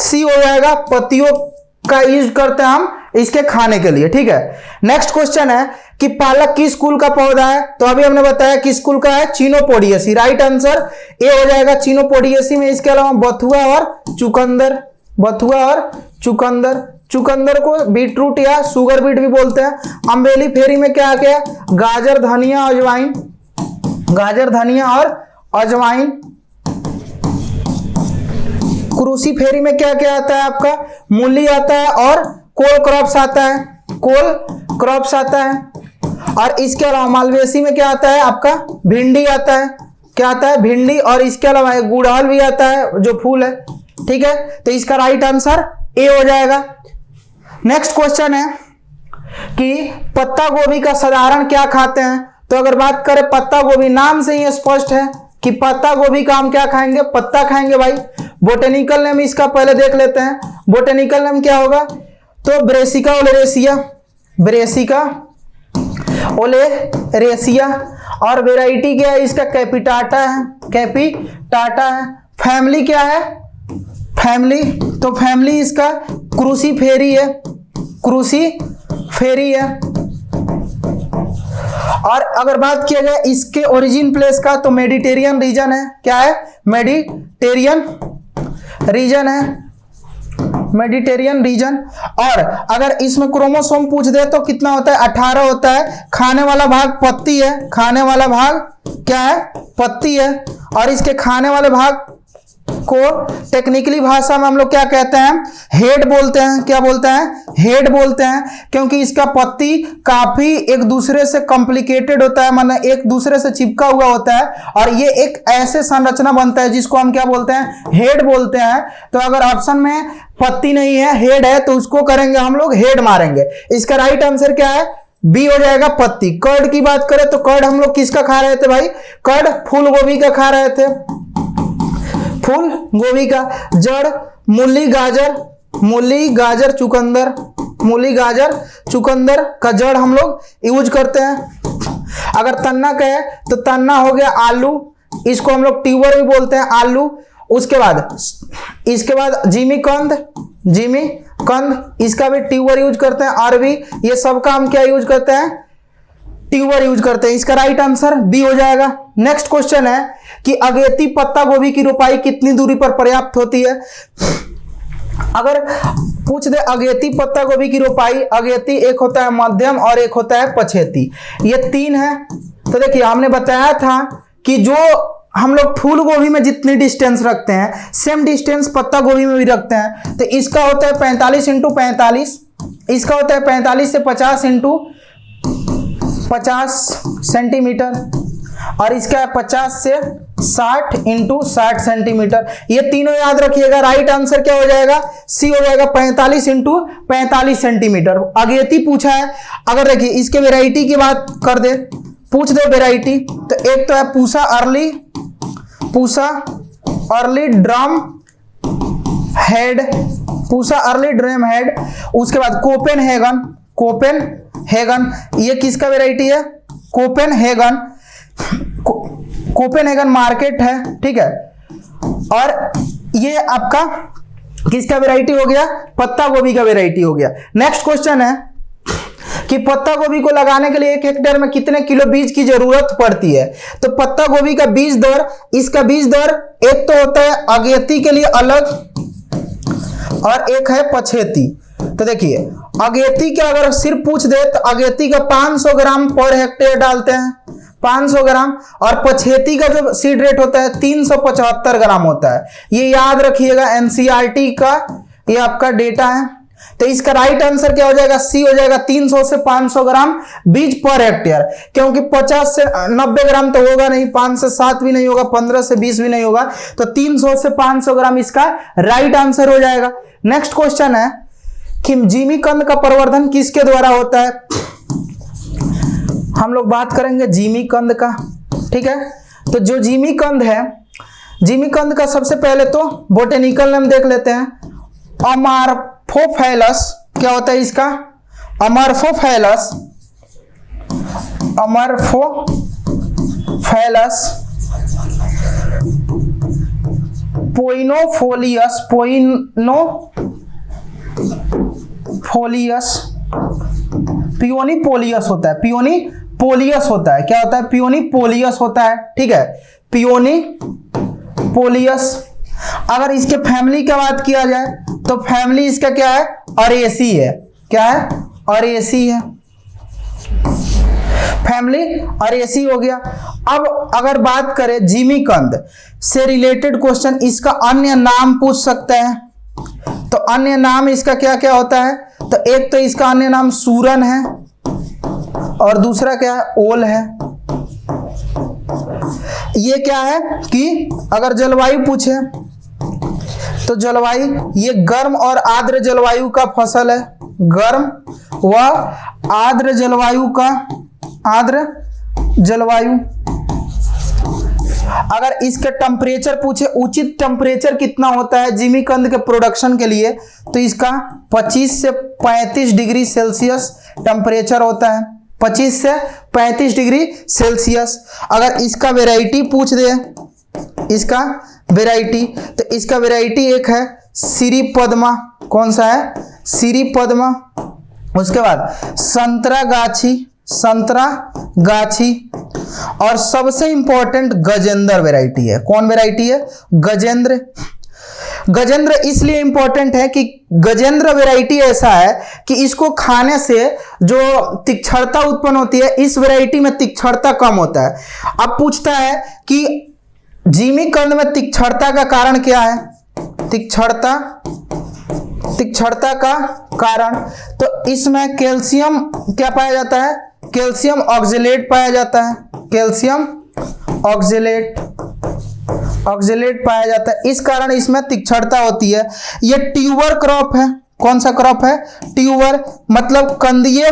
सी हो जाएगा। पत्तियों का यूज करते हैं हम इसके खाने के लिए। ठीक है। नेक्स्ट क्वेश्चन है कि पालक किस कुल का पौधा है? तो अभी हमने बताया किस कुल का है? चिनोपोडिएसी। राइट आंसर ए हो जाएगा चिनोपोडिएसी में। इसके अलावा बथुआ और चुकंदर, बथुआ और चुकंदर। चुकंदर को बीटरूट या सुगर बीट भी बोलते हैं। अम्बेली फेरी में क्या क्या? गाजर, धनिया, अजवाइन, गाजर, धनिया और अजवाइन। क्रूसीफेरी में क्या क्या आता है आपका? मूली आता है और कोल क्रॉप्स आता है, कोल क्रॉप्स आता है। और इसके अलावा मालवेसी में क्या आता है आपका? भिंडी आता है। क्या आता है? भिंडी। और इसके अलावा एक गुड़हल भी आता है जो फूल है, ठीक है। तो इसका राइट आंसर ए हो जाएगा। नेक्स्ट क्वेश्चन है कि पत्ता गोभी का साधारण क्या खाते हैं? तो अगर बात करें पत्ता गोभी, नाम से ही स्पष्ट है कि पत्ता गोभी का हम क्या खाएंगे? पत्ता खाएंगे भाई। बोटेनिकल नेम इसका पहले देख लेते हैं। बोटेनिकल नेम क्या होगा? तो ब्रेसिका ओलेरेसिया, ब्रेसिका ओलेरेसिया। और वेराइटी क्या है इसका? कैपिटाटा है, कैपिटाटा है। फैमिली क्या है? फैमिली, तो फैमिली इसका क्रूसीफेरी है, क्रूसीफेरी है। और अगर बात किया जाए इसके ओरिजिन प्लेस का, तो मेडिटेरियन रीजन है। क्या है? मेडिटेरियन रीजन है, मेडिटेरियन रीजन। और अगर इसमें क्रोमोसोम पूछ दे तो कितना होता है? 18 होता है। खाने वाला भाग पत्ती है, खाने वाला भाग क्या है? पत्ती है। और इसके खाने वाले भाग को टेक्निकली भाषा में हम लोग क्या कहते हैं? हेड बोलते हैं। क्या बोलते हैं? हेड बोलते हैं, क्योंकि इसका पत्ती काफी एक दूसरे से कॉम्प्लिकेटेड होता है, मतलब एक दूसरे से चिपका हुआ होता है। और ये एक ऐसे संरचना बनता है जिसको हम क्या बोलते हैं? हेड बोलते हैं। तो अगर ऑप्शन में पत्ती नहीं है, हेड है, तो उसको करेंगे हम लोग हेड मारेंगे। इसका राइट आंसर क्या है? बी हो जाएगा, पत्ती। कर्ड की बात करें तो कर्ड हम लोग किसका खा रहे थे भाई? कर्ड फूल गोभी का खा रहे थे, फूल गोभी का। जड़ मूली गाजर, मूली गाजर चुकंदर, मूली गाजर चुकंदर का जड़ हम लोग यूज करते हैं। अगर तन्ना कहे तो तन्ना हो गया आलू, इसको हम लोग ट्यूबर भी बोलते हैं, आलू। उसके बाद इसके बाद जिमी कंद, जिमी कंद, इसका भी ट्यूबर यूज करते हैं। अरबी, ये सब का हम क्या यूज करते हैं? ट्यूबर यूज करते हैं। इसका राइट आंसर बी हो जाएगा। नेक्स्ट क्वेश्चन है कि अगेती पत्ता गोभी की रोपाई कितनी दूरी पर पर्याप्त होती है? अगर पूछ दे अगेती पत्ता गोभी की रोपाई, अगेती एक होता है मध्यम और एक होता है पछेती, ये तीन है। तो देखिए हमने बताया था कि जो हम लोग फूल गोभी में जितनी डिस्टेंस रखते हैं सेम डिस्टेंस पत्ता गोभी में भी रखते हैं। तो इसका होता है 45 × 45, इसका होता है 45 से 50 × 50 सेंटीमीटर, और इसका है 50 से 60 × 60 सेंटीमीटर। ये तीनों याद रखिएगा। राइट आंसर क्या हो जाएगा? सी हो जाएगा, 45 × 45 सेंटीमीटर। अगेती पूछा है। अगर देखिए इसके वेराइटी की बात कर दे, पूछ दे वेराइटी, तो एक तो है Pusa early, Pusa early drum head, Pusa early drum head. उसके बाद कोपेनहेगन, कोपेनहेगन, ये किसका वेराइटी है? कोपेनहेगन, कोपेनहेगन मार्केट है, ठीक है। और ये आपका किसका वेराइटी हो गया? पत्ता गोभी का वेराइटी हो गया। नेक्स्ट क्वेश्चन है कि पत्ता गोभी को लगाने के लिए 1 हेक्टेयर में कितने किलो बीज की जरूरत पड़ती है? तो पत्ता गोभी का बीज दर, इसका बीज दर एक तो होता है अगेती के लिए अलग और एक है पछेती। तो देखिए अगेती का अगर सिर्फ पूछ दे तो अगेती का 500 ग्राम पर हेक्टेयर डालते हैं, 500 ग्राम। और पछेती का जो सीड रेट होता है 375 ग्राम होता है। ये याद रखिएगा, एनसीईआरटी का ये आपका डेटा है। तो इसका राइट आंसर क्या हो जाएगा? सी हो जाएगा, 300 से 500 ग्राम बीज पर हेक्टेयर। क्योंकि 50 से 90 ग्राम तो होगा नहीं, 5 से 7 भी नहीं होगा, 15 से 20 भी नहीं होगा। तो 300 से 500 ग्राम इसका राइट आंसर हो जाएगा। नेक्स्ट क्वेश्चन है कि जिमीकंद का प्रवर्धन किसके द्वारा होता है? हम लोग बात करेंगे जिमीकंद का, ठीक है। तो जो जिमीकंद है, जिमीकंद का सबसे पहले तो बोटेनिकल नेम देख लेते हैं। अमार्फोफैलस, क्या होता है इसका? अमार्फोफैलस, अमार्फोफैलस, पोइनोफोलियस, पोइनोफोलियस, पियोनीपोलियस होता है, पियोनीपोलियस होता है। क्या होता है? पियोनीपोलियस होता है, ठीक है, पियोनीपोलियस। अगर इसके फैमिली की बात किया जाए तो फैमिली इसका क्या है? अरेसी है। क्या है? अरेसी है। फैमिली अरेसी हो गया। अब अगर बात करें जिमीकंद से रिलेटेड क्वेश्चन, इसका अन्य नाम पूछ सकता है। तो अन्य नाम इसका क्या क्या होता है? तो एक तो इसका अन्य नाम सूरन है और दूसरा क्या है? ओल है। ये क्या है कि अगर जलवायु पूछे तो जलवायु, ये गर्म और आर्द्र जलवायु का फसल है। गर्म व आर्द्र जलवायु का, आर्द्र जलवायु। अगर इसके टेम्परेचर पूछे, उचित टेम्परेचर कितना होता है जिमीकंद के प्रोडक्शन के लिए, तो इसका 25 से 35 डिग्री सेल्सियस टेम्परेचर होता है। 25 से 35 डिग्री सेल्सियस। अगर इसका वैरायटी पूछ दे, इसका वैरायटी, तो इसका वैरायटी एक है सिरी पद्मा। कौन सा है? सिरी पद्मा। उसके बाद संतरा गाछी, संतरा गाछी। और सबसे इंपॉर्टेंट गजेंद्र वैरायटी है। कौन वैरायटी है? गजेंद्र। गजेंद्र इसलिए इंपॉर्टेंट है कि गजेंद्र वैरायटी ऐसा है कि इसको खाने से जो तीक्ष्णता उत्पन्न होती है, इस वैरायटी में तीक्ष्णता कम होता है। अब पूछता है कि जिमीकंद में तीक्ष्णता का कारण क्या है? तीक्ष्णता, तीक्ष्णता का कारण, तो इसमें कैल्शियम क्या पाया जाता है? कैल्शियम ऑक्जेलेट पाया जाता है। कैल्शियम ऑक्जेलेट, ऑक्जेलेट पाया जाता है, इस कारण इसमें तीक्ष्णता होती है। ये ट्यूबर क्रॉप है। कौन सा क्रॉप है? ट्यूबर, मतलब कंदीय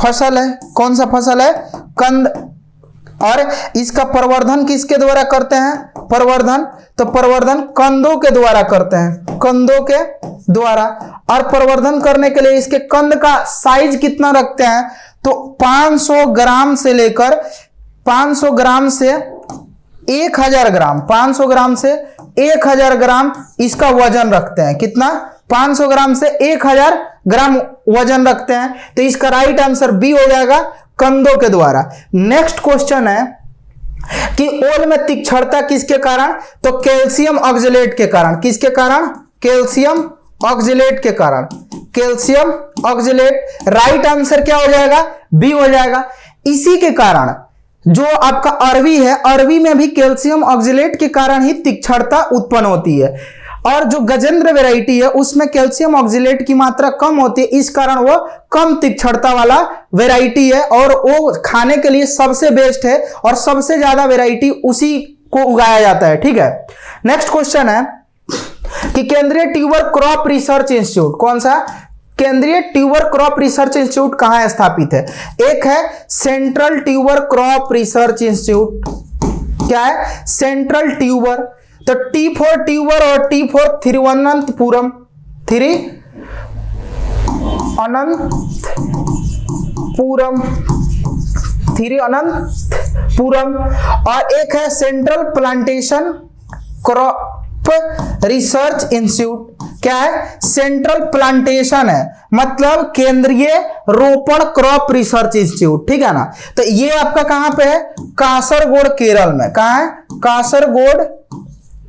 फसल है। कौन सा फसल है? कंद। और इसका प्रवर्धन किसके द्वारा करते हैं? प्रवर्धन, तो प्रवर्धन कंदों के द्वारा करते हैं, कंदों के द्वारा। और प्रवर्धन करने के लिए इसके कंद का साइज कितना रखते हैं? तो 500 ग्राम से लेकर 500 ग्राम से 1000 ग्राम, 500 ग्राम से 1000 ग्राम इसका वजन रखते हैं। कितना? 500 ग्राम से 1000 ग्राम वजन रखते हैं। तो इसका राइट आंसर बी हो जाएगा, कंदों के द्वारा। नेक्स्ट क्वेश्चन है कि ओल में तीक्ष्णता किसके कारण? तो कैल्शियम ऑक्जेलेट के कारण। किसके कारण? कैल्शियम ऑक्जेलेट के कारण। Calcium oxalate. राइट आंसर क्या हो जाएगा? बी हो जाएगा। इसी के कारण जो आपका अरवी है, अरवी में भी कैल्शियम ऑक्जेलेट के कारण ही तीक्ष्णता उत्पन्न होती है। और जो गजेंद्र वैरायटी है उसमें कैल्शियम ऑक्जेलेट की मात्रा कम होती है, इस कारण वो कम तीक्ष्णता वाला वैरायटी है और वो खाने के लिए सबसे बेस्ट है और सबसे ज्यादा वैरायटी उसी को उगाया जाता है। ठीक है। नेक्स्ट क्वेश्चन है कि केंद्रीय ट्यूबर क्रॉप रिसर्च इंस्टीट्यूट, कौन सा? केंद्रीय ट्यूबर क्रॉप रिसर्च इंस्टीट्यूट कहां स्थापित है? एक है central tuber crop research institute. क्या है? Central tuber. तो टी फॉर ट्यूबर और टी फॉर तिरुवनंतपुरम, तिरुवनंतपुरम। और एक है central plantation crop research institute. क्या है? सेंट्रल प्लांटेशन है, मतलब केंद्रीय रोपण क्रॉप रिसर्च इंस्टीट्यूट। ठीक है ना। तो ये आपका कहां पे है? कासरगोड केरल में। कहां है? कासरगोड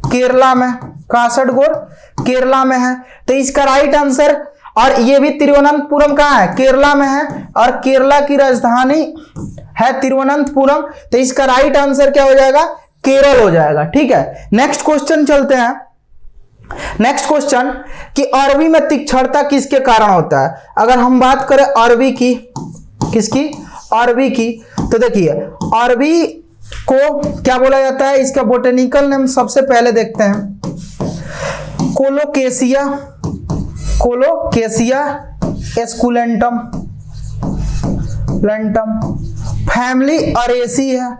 केरला में। कासरगोड केरला में है। तो इसका राइट आंसर, और ये भी तिरुवनंतपुरम कहां है? केरला में है। और केरला की राजधानी है तिरुवनंतपुरम। तो इसका राइट आंसर क्या हो जाएगा? केरल हो जाएगा। ठीक है। नेक्स्ट क्वेश्चन चलते हैं। नेक्स्ट क्वेश्चन कि अरवी में तीक्ष्णता किसके कारण होता है? अगर हम बात करें अरवी की, किसकी? अरवी की, तो देखिए अरवी को क्या बोला जाता है? इसका बोटेनिकल नेम सबसे पहले देखते हैं। Colocasia, colocasia esculentum, lentum. Family araceae है,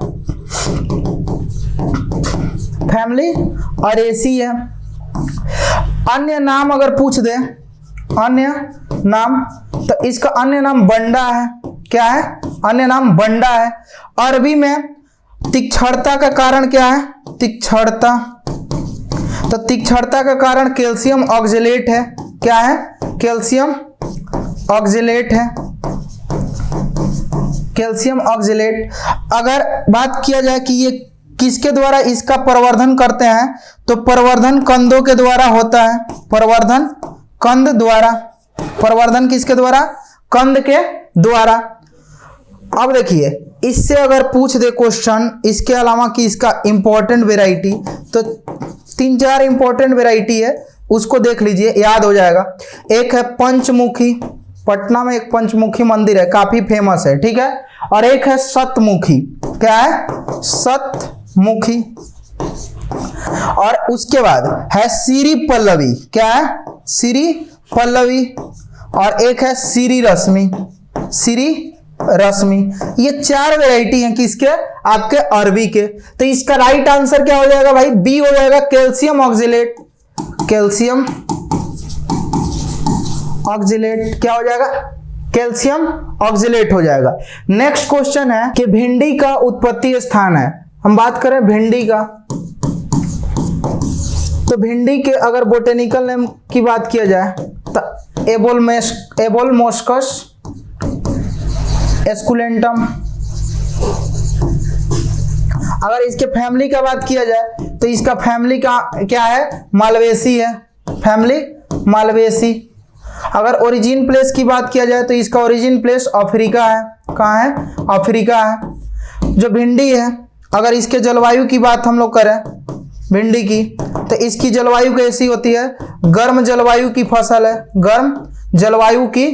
फैमिली अरेसी है। अन्य नाम अगर पूछ दे, अन्य नाम, तो इसका अन्य नाम बंडा है। क्या है? अन्य नाम बंडा है। अरबी में तीक्ष्णता का कारण क्या है? तीक्ष्णता, तो तीक्ष्णता का कारण कैल्शियम ऑक्जेलेट है। क्या है? कैल्शियम ऑक्जेलेट है, कैल्शियम ऑक्जेलेट। अगर बात किया जाए कि ये किसके द्वारा इसका प्रवर्धन करते हैं, तो प्रवर्धन कंदों के द्वारा होता है। प्रवर्धन कंद द्वारा। प्रवर्धन किसके द्वारा? कंद के द्वारा। अब देखिए, इससे अगर पूछ दे क्वेश्चन इसके अलावा कि इसका इंपॉर्टेंट वेराइटी, तो 3-4 इंपॉर्टेंट वेराइटी है, उसको देख लीजिए, याद हो जाएगा। एक है पंचमुखी, पटना में एक पंचमुखी मंदिर है, काफी फेमस है, ठीक है। और एक है सतमुखी, क्या है, सतमुखी। और उसके बाद है सिरी पल्लवी, क्या है, सिरी पल्लवी। और एक है सिरी रश्मि, सिरी रश्मि। ये 4 वेराइटी हैं किसके, आपके अरबी के। तो इसका राइट आंसर क्या हो जाएगा भाई, बी हो जाएगा, कैल्शियम ऑक्जेलेट। कैल्शियम ऑक्जेलेट क्या हो जाएगा, कैल्शियम ऑक्जेलेट हो जाएगा। नेक्स्ट क्वेश्चन है कि भिंडी का उत्पत्ति स्थान है। हम बात करें भिंडी का, तो भिंडी के अगर बोटेनिकल नेम की बात किया जाए तो एबोलमोस्कस एस्कुलेंटम। अगर इसके फैमिली का बात किया जाए तो इसका फैमिली का क्या है, मालवेसी है, फैमिली मालवेसी। अगर ओरिजिन प्लेस की बात किया जाए तो इसका ओरिजिन प्लेस अफ्रीका है, कहाँ है, अफ्रीका है। जो भिंडी है, अगर इसके जलवायु की बात हम लोग करें भिंडी की, तो इसकी जलवायु कैसी होती है, गर्म जलवायु की फसल है, गर्म जलवायु की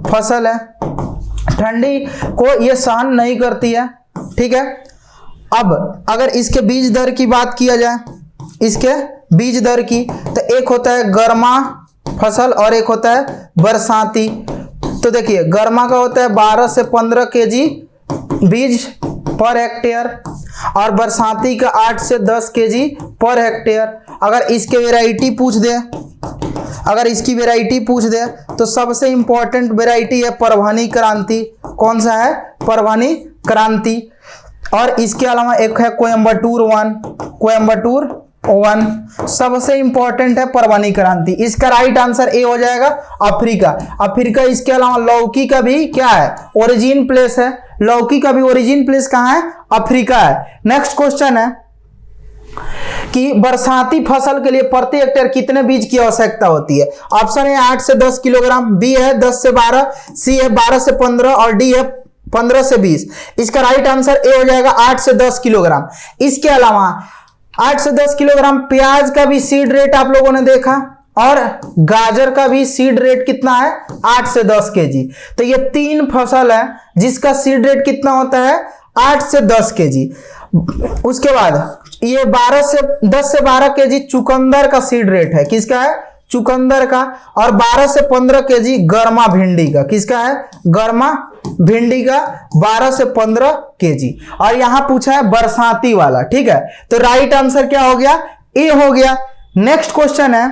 फसल है, ठंडी को ये सहन नहीं करती है, ठीक है। अब अगर इसके बीज दर की बात किया जाए, इसके बीज दर की, तो एक होता है गर्मा फसल और एक होता है बरसाती। तो देखिए, गर्मा का होता है 12 से 15 केजी बीज पर हेक्टेयर और बरसाती का 8 से 10 केजी पर हेक्टेयर। अगर इसके वेराइटी पूछ दे, अगर इसकी वेराइटी पूछ दे तो सबसे इंपॉर्टेंट वेराइटी है परभनी क्रांति। कौन सा है, परभनी क्रांति। और इसके अलावा एक है कोयम्बटूर 1, कोयम्बटूर 1 सबसे इंपॉर्टेंट है परभनी क्रांति। इसका राइट आंसर ए हो जाएगा, अफ्रीका। अफ्रीका। इसके अलावा लौकी का भी क्या है, ओरिजिन प्लेस है, लौकी का भी ओरिजिन प्लेस कहाँ है, अफ्रीका है। नेक्स्ट क्वेश्चन है कि बरसाती फसल के लिए प्रति हेक्टेयर कितने बीज की आवश्यकता होती है। ऑप्शन है 8 से 10 किलोग्राम, बी है 10 से 12, सी है 12 से 15 और डी है 15 से 20। इसका राइट आंसर ए हो जाएगा, 8 से 10 किलोग्राम। इसके अलावा 8 से 10 किलोग्राम प्याज का भी सीड रेट आप लोगों ने देखा और गाजर का भी सीड रेट कितना है, 8 से 10 केजी। तो ये 3 फसल है जिसका सीड रेट कितना होता है, 8 से 10 केजी। उसके बाद ये 10 से 12 केजी चुकंदर का सीड रेट है, किसका है, चुकंदर का। और 12 से 15 केजी गर्मा भिंडी का, किसका है, गर्मा भिंडी का 12 से 15 केजी। और यहां पूछा है बरसाती वाला, ठीक है। तो राइट आंसर क्या हो गया, ए हो गया। नेक्स्ट क्वेश्चन है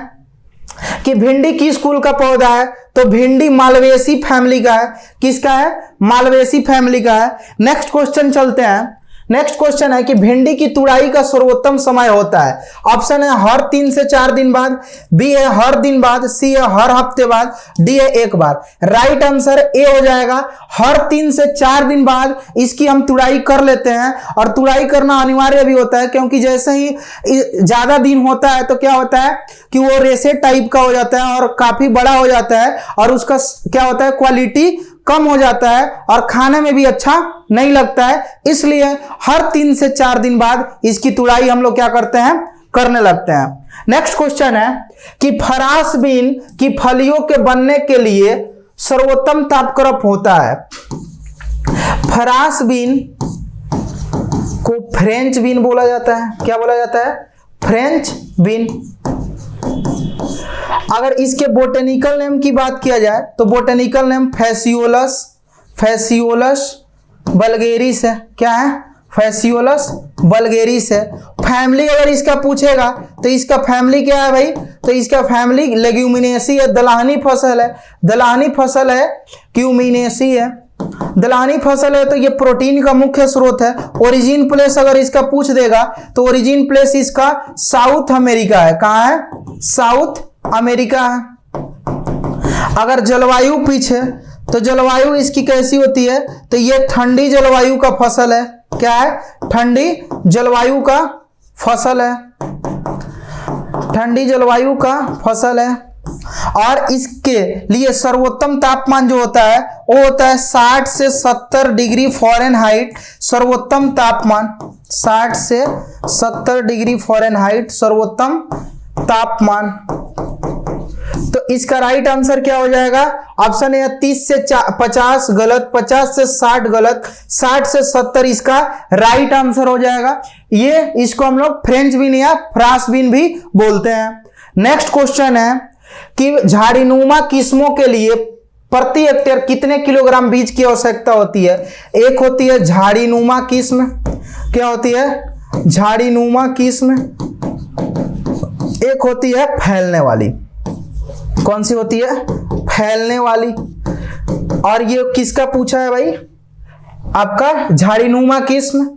कि भिंडी किस कुल का पौधा है, तो भिंडी मालवेसी फैमिली का है, किसका है, मालवेसी फैमिली का है। नेक्स्ट क्वेश्चन चलते हैं। नेक्स्ट क्वेश्चन है कि भिंडी की तुड़ाई का सर्वोत्तम समय होता है। ऑप्शन है हर 3 से 4 दिन बाद, बी है हर दिन बाद, सी है हर हफ्ते बाद, डी है एक बार। राइट आंसर ए हो जाएगा, हर 3 से 4 दिन बाद इसकी हम तुड़ाई कर लेते हैं। और तुड़ाई करना अनिवार्य भी होता है क्योंकि जैसे ही ज्यादा दिन होता है तो क्या होता है कि वो रेसे टाइप का हो जाता है और काफी बड़ा हो जाता है और उसका क्या होता है, क्वालिटी कम हो जाता है और खाने में भी अच्छा नहीं लगता है। इसलिए हर 3 से 4 दिन बाद इसकी तुड़ाई हम लोग क्या करते हैं, करने लगते हैं। नेक्स्ट क्वेश्चन है कि फरास बीन की फलियों के बनने के लिए सर्वोत्तम तापक्रम होता है। फरास बीन को फ्रेंच बीन बोला जाता है, क्या बोला जाता है, फ्रेंच बीन। अगर इसके बोटेनिकल नेम की बात किया जाए तो बोटेनिकल नेम फैसियोलस, फैसियोलस बल्गेरिस है, क्या है, फैसियोलस बल्गेरिस है। फैमिली अगर इसका पूछेगा तो इसका फैमिली क्या है भाई, तो इसका फैमिली लेग्यूमिनेसी है, दलहनी फसल है, दलहनी फसल है, क्यूमिनेसी है। दलहनी फसल है तो ये प्रोटीन का मुख्य स्रोत है। ओरिजिन प्लेस अगर इसका पूछ देगा तो ओरिजिन प्लेस इसका साउथ अमेरिका है, कहाँ है, साउथ अमेरिका है। अगर जलवायु पूछे तो जलवायु इसकी कैसी होती है, तो ये ठंडी जलवायु का फसल है, क्या है, ठंडी जलवायु का फसल है, ठंडी जलवायु का फसल है। और इसके लिए सर्वोत्तम तापमान जो होता है वो होता है 60 से 70 डिग्री फ़ारेनहाइट। सर्वोत्तम तापमान 60 से 70 डिग्री फ़ारेनहाइट सर्वोत्तम तापमान। तो इसका राइट आंसर क्या हो जाएगा? ऑप्शन ए 30 से 50 गलत, 50 से 60 गलत, 60 से 70 इसका राइट आंसर हो जाएगा। ये इसको हम लोग फ्रेंच बीन या फ्रांस बीन भी बोलते हैं। नेक्स्ट क्वेश्चन है कि झाड़ीनुमा किस्मों के लिए प्रति हेक्टेयर कितने किलोग्राम बीज की आवश्यकता होती है? एक होती है झाड़ीनुमा किस्म, क्या होती है? झाड़ीनुमा किस्म। एक होती है फैलने वाली, कौन सी होती है? फैलने वाली। और ये किसका पूछा है भाई? आपका झाड़ीनुमा किस्म।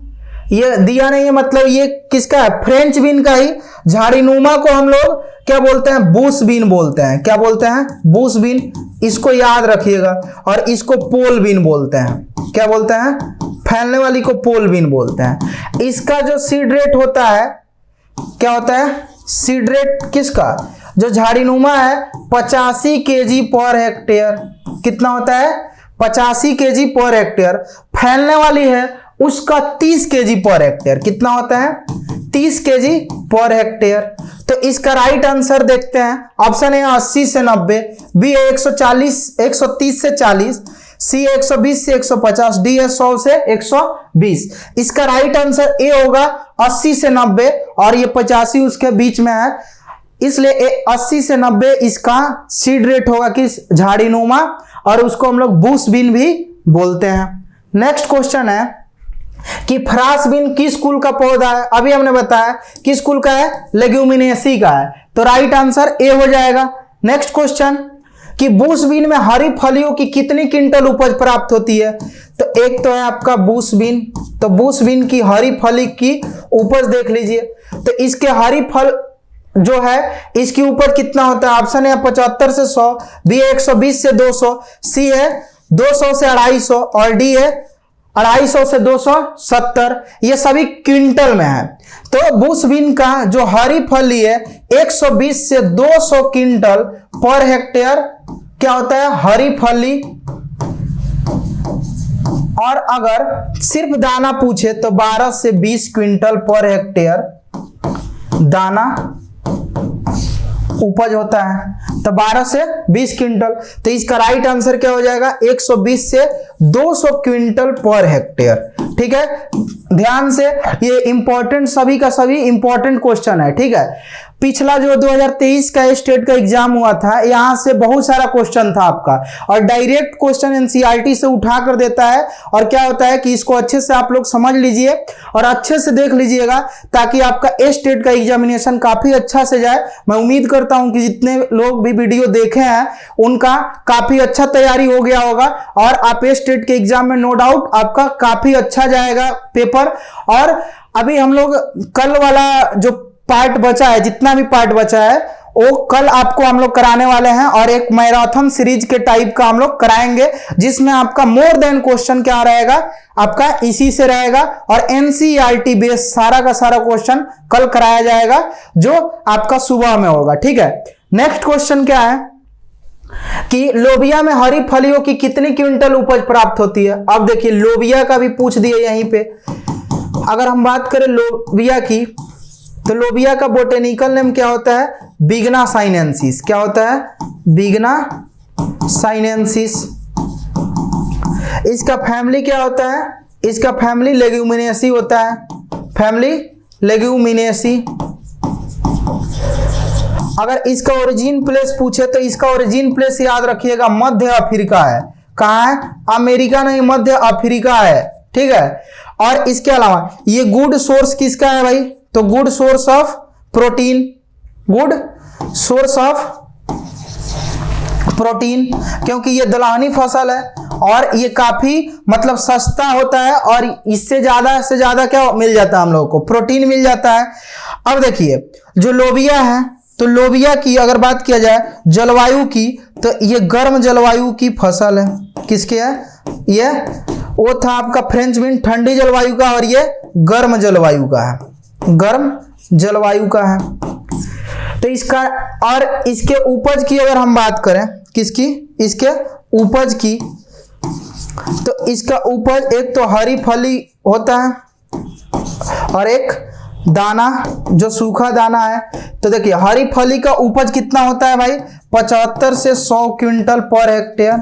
ये दिया नहीं है, मतलब ये किसका है? फ्रेंच बीन का ही। झाड़ीनुमा को हम लोग क्या बोलते हैं? बूस बीन बोलते हैं। क्या बोलते हैं? बूस बीन। इसको याद रखिएगा। और इसको पोल बीन बोलते हैं। क्या बोलते हैं? फैलने वाली को पोल बीन बोलते हैं। इसका जो सीड रेट होता है, क्या होता है? सीड रेट किसका? जो झाड़ीनुमा है 85 केजी पर हेक्टेयर। कितना होता है? 85 केजी पर हेक्टेयर। फैलने वाली है उसका 30 केजी पर हेक्टेयर। कितना होता है? 30 केजी पर हेक्टेयर। तो इसका राइट आंसर देखते हैं। ऑप्शन ए 80 से 90, बी 130 से 40, सी 120 से 150, डी 100 से 120। इसका राइट आंसर ए होगा 80 से 90 और ये 85 उसके बीच में है, इसलिए 80 से 90 इसका सीड रेट होगा किस? झाड़ीनुमा। और उसको हम लोग बूस बीन भी बोलते हैं। नेक्स्ट क्वेश्चन है कि फ्रांस बीन किस कुल का पौधा है? अभी हमने बताया किस कुल का है? लेग्यूमिनेसी का है। तो राइट आंसर ए हो जाएगा। नेक्स्ट क्वेश्चन कि बूस बीन में हरी फलियों की कितनी क्विंटल उपज प्राप्त होती है? तो एक तो है आपका बूस बीन। तो बूस बीन की हरी फली की उपज देख लीजिए। तो इसके हरी फल जो है इसकी ऊपर कितना होता है? ऑप्शन है 75 से 100, बी है 120 से 200, सी है 200 से 250 और डी है 250 से 270। ये सभी क्विंटल में है। तो बूस बीन का जो हरी फली है 120 से 200 क्विंटल पर हेक्टेयर क्या होता है? हरी फली। और अगर सिर्फ दाना पूछे तो 12 से 20 क्विंटल पर हेक्टेयर दाना उपज होता है। तो 12 से 20 क्विंटल। तो इसका राइट आंसर क्या हो जाएगा? 120 से 200 क्विंटल पर हेक्टेयर। ठीक है, ध्यान से, ये इंपॉर्टेंट, सभी का सभी इंपॉर्टेंट क्वेश्चन है। ठीक है, पिछला जो 2023 का स्टेट का एग्जाम हुआ था, यहां से बहुत सारा क्वेश्चन था आपका और डायरेक्ट क्वेश्चन एनसीईआरटी से उठा कर देता है। और क्या होता है कि इसको अच्छे से आप लोग समझ लीजिए और अच्छे से देख लीजिएगा ताकि आपका स्टेट का एग्जामिनेशन काफी अच्छा से जाए। मैं उम्मीद करता हूं कि जितने लोग भी वीडियो देखे हैं उनका काफी अच्छा तैयारी हो गया होगा और आप स्टेट के एग्जाम में नो डाउट आपका काफी अच्छा जाएगा पेपर। और अभी हम लोग कल वाला जो पार्ट बचा है, जितना भी पार्ट बचा है वो कल आपको हम लोग कराने वाले हैं और एक मैराथन सीरीज के टाइप का हम लोग कराएंगे जिसमें आपका मोर देन क्वेश्चन क्या रहेगा? आपका इसी से रहेगा और एनसीईआरटी बेस्ड सारा का सारा क्वेश्चन कल कराया जाएगा जो आपका सुबह में होगा। ठीक है, नेक्स्ट क्वेश्चन क्या है कि लोबिया में हरी फलियों की कितनी क्विंटल उपज प्राप्त होती है? अब देखिए लोबिया का भी पूछ दिया यहीं पे। अगर हम बात करें लोबिया की तो लोबिया का बोटेनिकल नेम क्या होता है? बिगना साइनेंसिस। क्या होता है? बिगना साइनेंसिस। इसका फैमिली क्या होता है? इसका फैमिली लेग्यूमिनेसी होता है। Family Leguminosae. अगर इसका ओरिजिन प्लेस पूछे तो इसका ओरिजिन प्लेस याद रखिएगा मध्य अफ्रीका है। कहाँ है? अमेरिका नहीं, मध्य अफ्रीका है। ठीक है, और इसके अलावा ये गुड सोर्स किसका है भाई? तो good source of protein. Good source of protein, क्योंकि ये दलहनी फसल है और ये काफी मतलब सस्ता होता है और इससे ज्यादा से ज्यादा क्या मिल जाता है हम लोगों को? प्रोटीन मिल जाता है। अब देखिए जो लोबिया है, तो लोबिया की अगर बात किया जाए जलवायु की तो ये गर्म जलवायु की फसल है। किसके है? ये वो था आपका फ्रेंच बीन ठंडी जलवायु का और ये गर्म जलवायु का है। गर्म जलवायु का है। तो इसका और इसके उपज की अगर हम बात करें, किसकी, इसके उपज की, तो इसका उपज एक तो हरी फली होता है और एक दाना जो सूखा दाना है। तो देखिए हरी फली का उपज कितना होता है भाई, 75 से 100 क्विंटल पर हेक्टेयर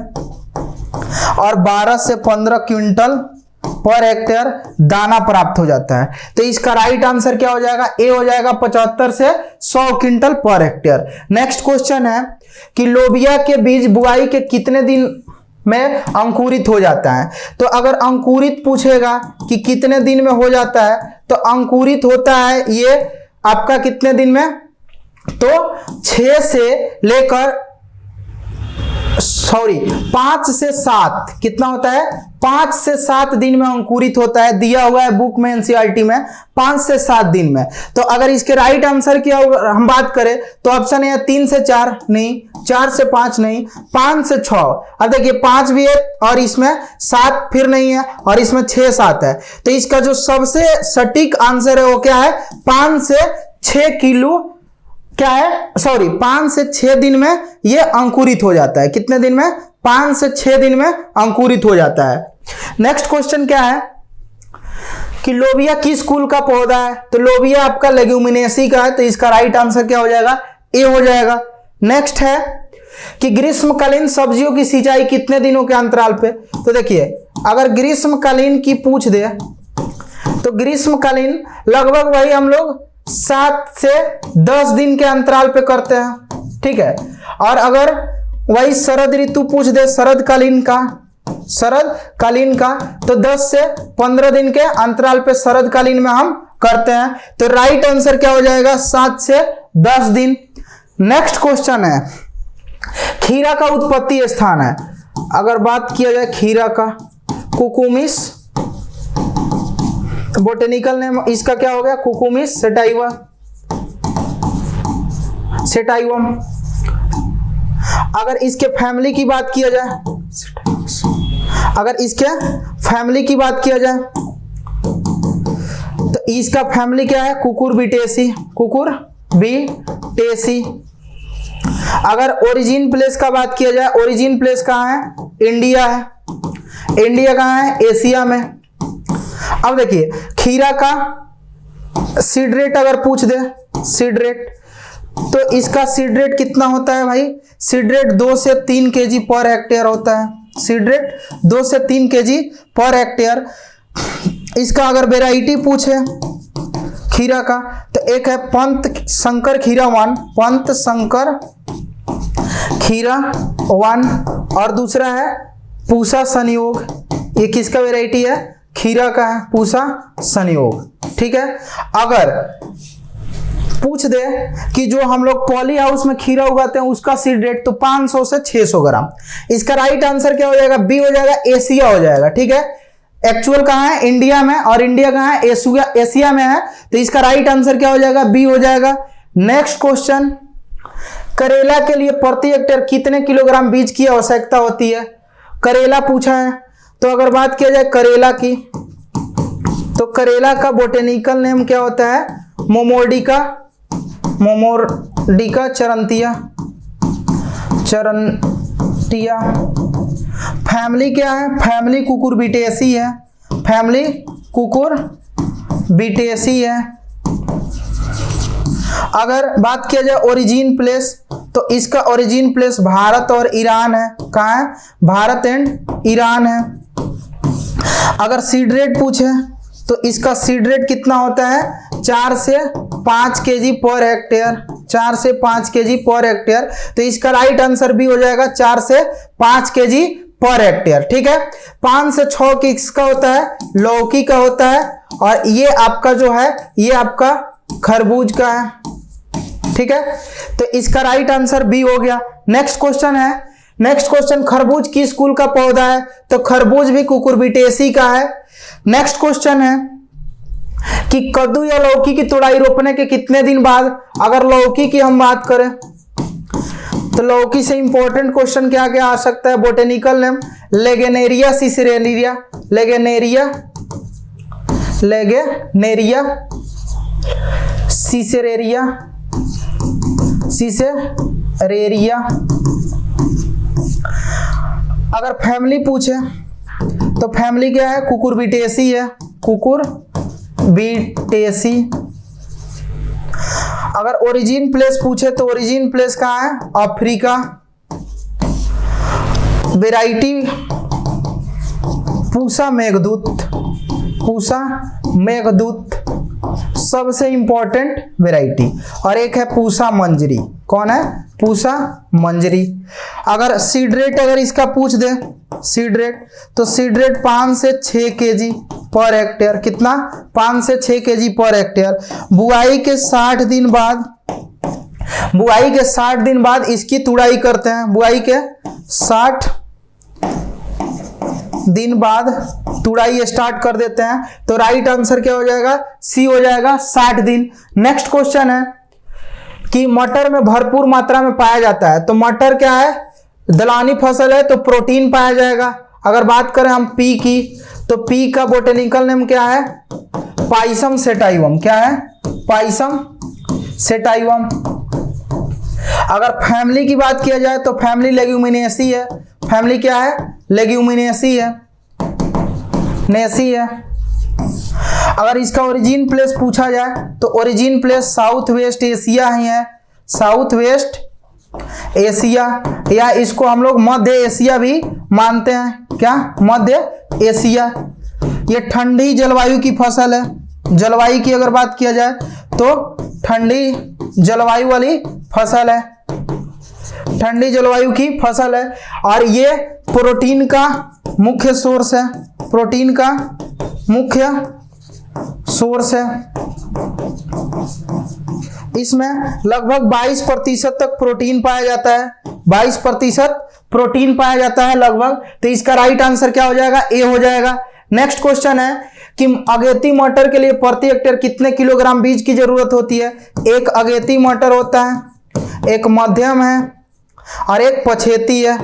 और 12 से 15 क्विंटल पर हेक्टेयर दाना प्राप्त हो जाता है। तो इसका राइट आंसर क्या हो जाएगा, ए हो जाएगा 75 से 100 quintal per hectare. Next question है कि लोबिया के बीज बुआई के कितने दिन में अंकुरित हो जाता है। तो अगर अंकुरित पूछेगा कि कितने दिन में हो जाता है, तो अंकुरित होता है ये आपका कितने दिन में, तो 5 से 7, कितना होता है, 5 से 7 दिन में अंकुरित होता है, दिया हुआ है बुक में एनसीईआरटी में 5 से 7 दिन में। तो अगर इसके राइट आंसर की हम बात करें तो ऑप्शन है 3 से 4 नहीं, 4 से 5 नहीं, 5 से 6। अब देखिए 5 भी है और इसमें 7 फिर नहीं है और इसमें 6-7 है। तो इसका जो सबसे सटीक आंसर है वो क्या है, 5 से 6 किलो क्या है, 5 से 6 दिन में ये अंकुरित हो जाता है। कितने दिन में, 5 से 6 दिन में अंकुरित हो जाता है। नेक्स्ट क्वेश्चन क्या है कि लोबिया किस कुल का पौधा है। तो लोबिया आपका लेग्यूमिनेसी का है, तो इसका राइट आंसर क्या हो जाएगा, ए हो जाएगा। नेक्स्ट है कि ग्रीष्मकालीन सब्जियों की सिंचाई कितने दिनों के अंतराल पे। तो देखिए अगर ग्रीष्मकालीन की पूछ दे तो ग्रीष्मकालीन लगभग वही हम लोग 7 से 10 दिन के अंतराल पे करते हैं, ठीक है। और अगर वही शरद ऋतु पूछ दे, शरदकालीन का तो 10 से 15 दिन के अंतराल पे शरदकालीन में हम करते हैं। तो राइट आंसर क्या हो जाएगा, 7 से 10 दिन। नेक्स्ट क्वेश्चन है खीरा का उत्पत्ति स्थान है। अगर बात किया जाए खीरा का, कुकुमिस, बोटेनिकल नेम इसका क्या हो गया, कुकुमिस सेटाइवम। अगर इसके फैमिली की बात किया जाए, तो इसका फैमिली क्या है, कुकुरबिटेसी। अगर ओरिजिन प्लेस का बात किया जाए, ओरिजिन प्लेस कहाँ है, इंडिया है। इंडिया कहाँ है, एशिया में। अब देखिए खीरा का सीड रेट अगर पूछ दे, सीड रेट, तो इसका सीड रेट कितना होता है भाई, सीड रेट 2 से 3 केजी पर हेक्टेयर होता है। सीड रेट 2 से 3 केजी पर हेक्टेयर। इसका अगर वेराइटी पूछे खीरा का, तो एक है पंत शंकर खीरा 1, पंत शंकर खीरा 1, और दूसरा है पूसा संयोग। ये किसका वेराइटी है, खीरा का है, पूसा संयोग, ठीक है। अगर पूछ दे कि जो हम लोग पॉली हाउस में खीरा उगाते हैं उसका सीड रेट, तो 500 से 600 ग्राम। इसका राइट आंसर क्या हो जाएगा, बी हो जाएगा, एशिया हो जाएगा, ठीक है। एक्चुअल कहाँ है, इंडिया में, और इंडिया कहाँ है, एशिया में है। तो इसका राइट आंसर क्या हो जाएगा, बी हो जाएगा। नेक्स्ट क्वेश्चन, करेला के लिए प्रति हेक्टेयर कितने किलोग्राम बीज की आवश्यकता होती है। करेला पूछा है, तो अगर बात किया जाए करेला की, तो करेला का बोटेनिकल नेम क्या होता है, मोमोर्डिका चरंतिया। फैमिली क्या है, फैमिली कुकुरबिटेसी है, फैमिली कुकुरबिटेसी है। अगर बात किया जाए ओरिजिन प्लेस, तो इसका ओरिजिन प्लेस भारत और ईरान है। कहाँ है, भारत एंड ईरान है। अगर सीड रेट पूछे तो इसका सीड रेट कितना होता है, 4 से 5 केजी पर हेक्टेयर, 4 से 5 केजी पर हेक्टेयर। तो इसका राइट आंसर भी हो जाएगा 4 से 5 केजी पर हेक्टेयर, ठीक है। 5 से 6 किसका होता है, लौकी का होता है, और ये आपका जो है ये आपका खरबूज का है, ठीक है। तो इसका राइट आंसर बी हो गया। नेक्स्ट क्वेश्चन है, नेक्स्ट क्वेश्चन, खरबूज किस कुल का पौधा है। तो खरबूज भी कुकुरबिटेसी का है। नेक्स्ट क्वेश्चन है कि कद्दू या लौकी की तुड़ाई रोपने के कितने दिन बाद। अगर लौकी की हम बात करें तो लौकी से इंपॉर्टेंट क्वेश्चन क्या क्या आ सकता है, बोटेनिकल नेम लेगेनेरिया सिसरेरिया, लेगेनेरिया सिसरेरिया, सी से रेरिया। अगर फैमिली पूछे तो फैमिली क्या है, कुकुरबिटेसी है, कुकुरबिटेसी। अगर ओरिजिन प्लेस पूछे तो ओरिजिन प्लेस कहाँ है, अफ्रीका। वेराइटी पूसा मेघदूत, पूसा मेघदूत सबसे इंपॉर्टेंट वेराइटी। और एक है पूसा मंजरी, कौन है, पूसा मंजरी। अगर सीड रेट अगर इसका पूछ दे सीड रेट, तो सीड रेट 5 से 6 केजी पर हेक्टेयर, कितना, 5 से 6 केजी पर हेक्टेयर। बुआई के 60 दिन बाद, बुआई के 60 दिन बाद इसकी तुड़ाई करते हैं, बुआई के 60 दिन बाद तुड़ाई स्टार्ट कर देते हैं। तो राइट आंसर क्या हो जाएगा, सी हो जाएगा, 60 दिन। नेक्स्ट क्वेश्चन है कि मटर में भरपूर मात्रा में पाया जाता है, तो मटर क्या है, दलहनी फसल है, तो प्रोटीन पाया जाएगा। अगर बात करें हम पी की, तो पी का बोटेनिकल नेम क्या है, पाइसम सेटाइवम, क्या है, पाइसम सेटाइवम। अगर फैमिली की बात किया जाए तो फैमिली लेग्यूमिनेसी है, फैमिली क्या है, लेग्यूमिनेसी है, नेसी है। अगर इसका ओरिजिन प्लेस पूछा जाए तो origin place south west Asia ही है, साउथ वेस्ट एशिया, या इसको हम लोग मध्य एशिया भी मानते हैं, क्या, मध्य एशिया। ये ठंडी जलवायु की फसल है, जलवायु की अगर बात किया जाए तो ठंडी जलवायु वाली फसल है, ठंडी जलवायु की फसल है। और ये प्रोटीन का मुख्य सोर्स है, प्रोटीन का मुख्य सोर्स है। इसमें लगभग 22% तक प्रोटीन पाया जाता है, 22% प्रोटीन पाया जाता है लगभग। तो इसका राइट आंसर क्या हो जाएगा, ए हो जाएगा। नेक्स्ट क्वेश्चन है कि अगेती मटर के लिए प्रति हेक्टेयर कितने किलोग्राम बीज की जरूरत होती है। एक अगेती मटर होता है, एक मध्यम है और एक पछेती है,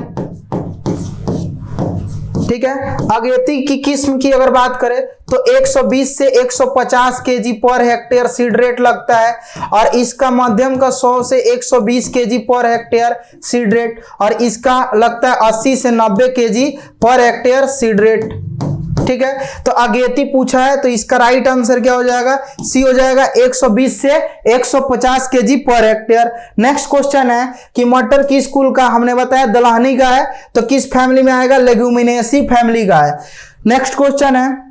ठीक है। अगेती की किस्म की अगर बात करें तो 120 से 150 KG per hectare seed rate लगता है, और इसका मध्यम का 100 से 120 KG per hectare seed rate, और इसका लगता है 80 से 90 KG per hectare seed rate, ठीक है। तो अगेती पूछा है तो इसका राइट आंसर क्या हो जाएगा, सी हो जाएगा, 120 से 150 KG per hectare. Next question है कि मटर किस कुल का, हमने बताया दलहनी का है, तो किस फैमिली में आएगा, लेग्यूमिनेसी फैमिली का है। नेक्स्ट क्वेश्चन है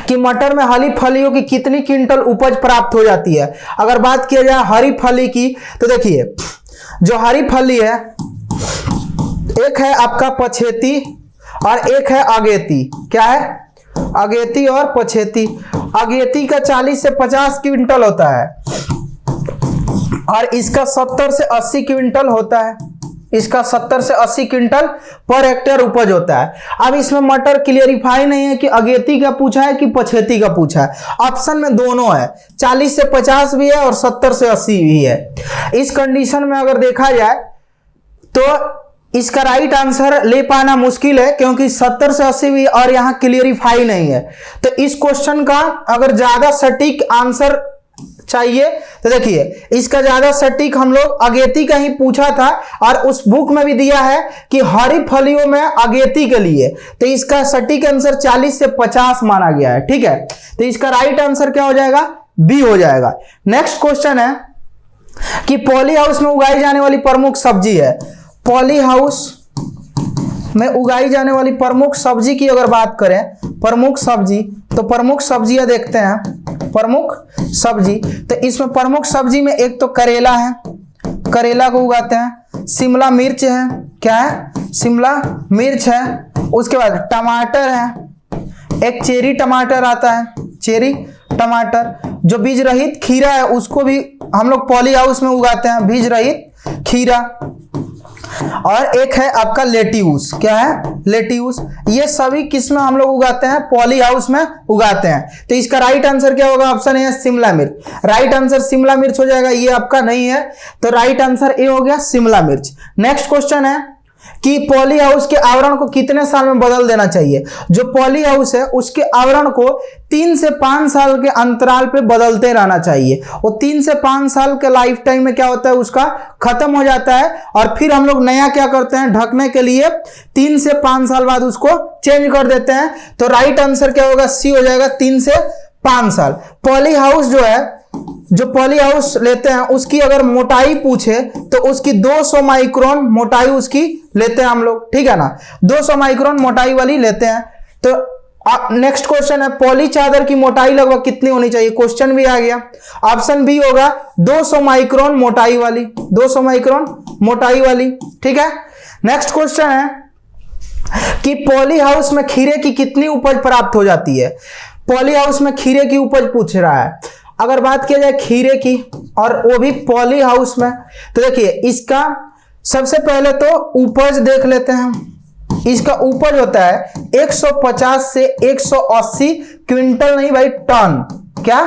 कि मटर में हरी फलियों की कितनी क्विंटल उपज प्राप्त हो जाती है। अगर बात किया जाए हरी फली की, तो देखिए जो हरी फली है, एक है आपका पछेती और एक है अगेती, क्या है, अगेती और पछेती। अगेती का 40 से 50 क्विंटल होता है और इसका 70 से 80 क्विंटल होता है, इसका 70 से 80 क्विंटल पर हेक्टेयर उपज होता है। अब इसमें मटर क्लियरिफाई नहीं है कि अगेती का पूछा है कि पछेती का पूछा है, ऑप्शन में दोनों है, 40 से 50 भी है और 70 से 80 भी है। इस कंडीशन में अगर देखा जाए तो इसका राइट आंसर ले पाना मुश्किल है, क्योंकि 70 से 80 भी और यहां क्लियरिफाई नहीं है। तो इस क्वेश्चन का अगर ज्यादा सटीक आंसर चाहिए तो देखिए इसका ज्यादा सटीक हम लोग अगेती का ही पूछा था, और उस बुक में भी दिया है कि हरी फलियों में अगेती के लिए, तो इसका सटीक आंसर 40 से 50 माना गया है, ठीक है। तो इसका राइट आंसर क्या हो जाएगा, बी हो जाएगा। नेक्स्ट क्वेश्चन है कि पॉली हाउस में उगाई जाने वाली प्रमुख सब्जी है। पॉली हाउस में उगाई जाने वाली प्रमुख सब्जी की अगर बात करें, प्रमुख सब्जी, तो प्रमुख सब्जियां देखते हैं, प्रमुख सब्जी। तो इसमें प्रमुख सब्जी में एक तो करेला है, करेला को उगाते हैं, शिमला मिर्च है, क्या है, शिमला मिर्च है, उसके बाद टमाटर है, एक चेरी टमाटर आता है, चेरी टमाटर। जो बीज रहित खीरा है उसको भी हम लोग पॉली हाउस में उगाते हैं, बीज रहित खीरा। और एक है आपका लेट्यूस, क्या है, लेट्यूस। ये सभी किस्में हम लोग उगाते हैं, पॉली हाउस में उगाते हैं। तो इसका राइट आंसर क्या होगा, ऑप्शन ए शिमला मिर्च। राइट आंसर शिमला मिर्च हो जाएगा, ये आपका नहीं है, तो राइट आंसर ए हो गया शिमला मिर्च। नेक्स्ट क्वेश्चन है कि पॉली हाउस के आवरण को कितने साल में बदल देना चाहिए। जो पॉली हाउस है उसके आवरण को 3 से 5 साल के अंतराल पे बदलते रहना चाहिए। वो 3 से 5 साल के लाइफ टाइम में क्या होता है, उसका खत्म हो जाता है और फिर हम लोग नया क्या करते हैं, ढकने के लिए 3 से 5 साल बाद उसको चेंज कर देते हैं। तो राइट आंसर क्या होगा, सी हो जाएगा, 3 से 5 साल। पॉली हाउस जो है, जो पॉली हाउस लेते हैं उसकी अगर मोटाई पूछे तो उसकी 200 माइक्रोन मोटाई उसकी लेते हैं हम लोग, ठीक है ना, 200 माइक्रोन मोटाई वाली लेते हैं। तो नेक्स्ट क्वेश्चन है, पॉली चादर की मोटाई लगभग कितनी होनी चाहिए। क्वेश्चन भी आ गया, ऑप्शन बी होगा 200 माइक्रोन मोटाई वाली, 200 माइक्रोन मोटाई वाली, ठीक है। नेक्स्ट क्वेश्चन है कि पॉली हाउस में खीरे की कितनी उपज प्राप्त हो जाती है। पॉली हाउस में खीरे की उपज पूछ रहा है। अगर बात किया जाए खीरे की और वो भी पॉली हाउस में, तो देखिए इसका सबसे पहले तो उपज देख लेते हैं हम। इसका उपज होता है 150 से 180 क्विंटल, नहीं भाई, टन, क्या,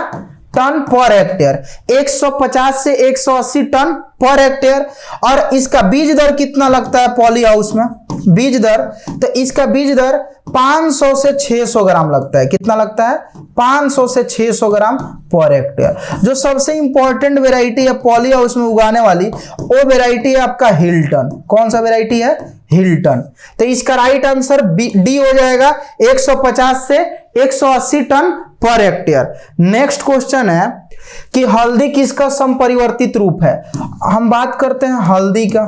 टन पर हेक्टेयर, 150 से 180 टन पर हेक्टेयर। और इसका बीज दर कितना लगता है पॉली हाउस में, बीज दर, तो इसका बीज दर 500 से 600 ग्राम लगता है। कितना लगता है, 500 से 600 ग्राम पर हेक्टेयर। जो सबसे इंपॉर्टेंट वेराइटी है पॉली हाउस में उगाने वाली, वो वेराइटी है आपका हिल्टन। कौन सा वेराइटी है, हिल्टन। तो इसका राइट आंसर डी हो जाएगा, 150 से 180 ton per hectare. Next question है कि हल्दी किसका समपरिवर्तित रूप है। हम बात करते हैं हल्दी का।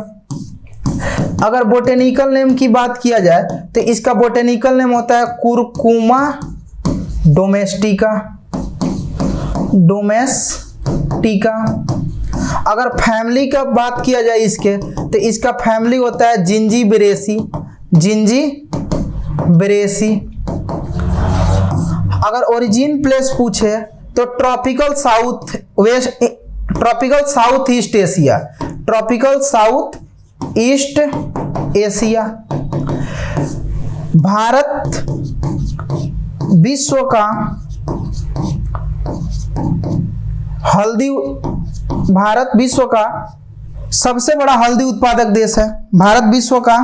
अगर बोटेनिकल नेम की बात किया जाए तो इसका बोटेनिकल नेम होता है कुरकुमा डोमेस्टिका, डोमेस्टिका। अगर फैमिली का बात किया जाए इसके, तो इसका फैमिली होता है जिंजीबेरेसी, जिंजीबेरेसी। अगर ओरिजिन प्लेस पूछे तो tropical south west, tropical south east Asia, tropical south east Asia. Bharat विश्व का हल्दी, भारत विश्व का सबसे बड़ा हल्दी उत्पादक देश है। भारत विश्व का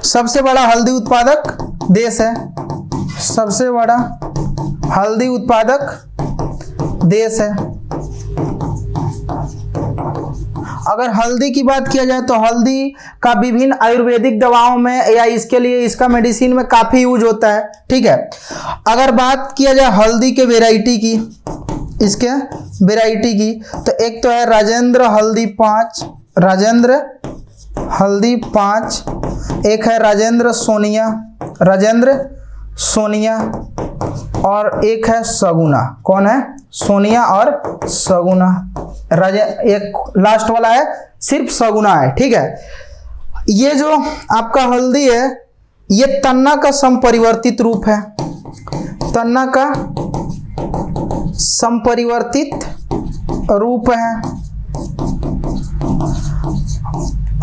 सबसे बड़ा हल्दी उत्पादक देश है, सबसे बड़ा हल्दी उत्पादक देश है। अगर हल्दी की बात किया जाए तो हल्दी का विभिन्न आयुर्वेदिक दवाओं में या इसके लिए, इसका मेडिसिन में काफी यूज होता है, ठीक है। अगर बात किया जाए हल्दी के वेराइटी की, इसके वेराइटी की, तो एक तो है राजेंद्र हल्दी 5, राजेंद्र हल्दी 5, एक है राजेंद्र सोनिया, राजेंद्र सोनिया, और एक है सगुना। कौन है, सोनिया और सगुना। एक लास्ट वाला है सिर्फ सगुना है, ठीक है। ये जो आपका हल्दी है ये तन्ना का समपरिवर्तित रूप है, तन्ना का समपरिवर्तित रूप है।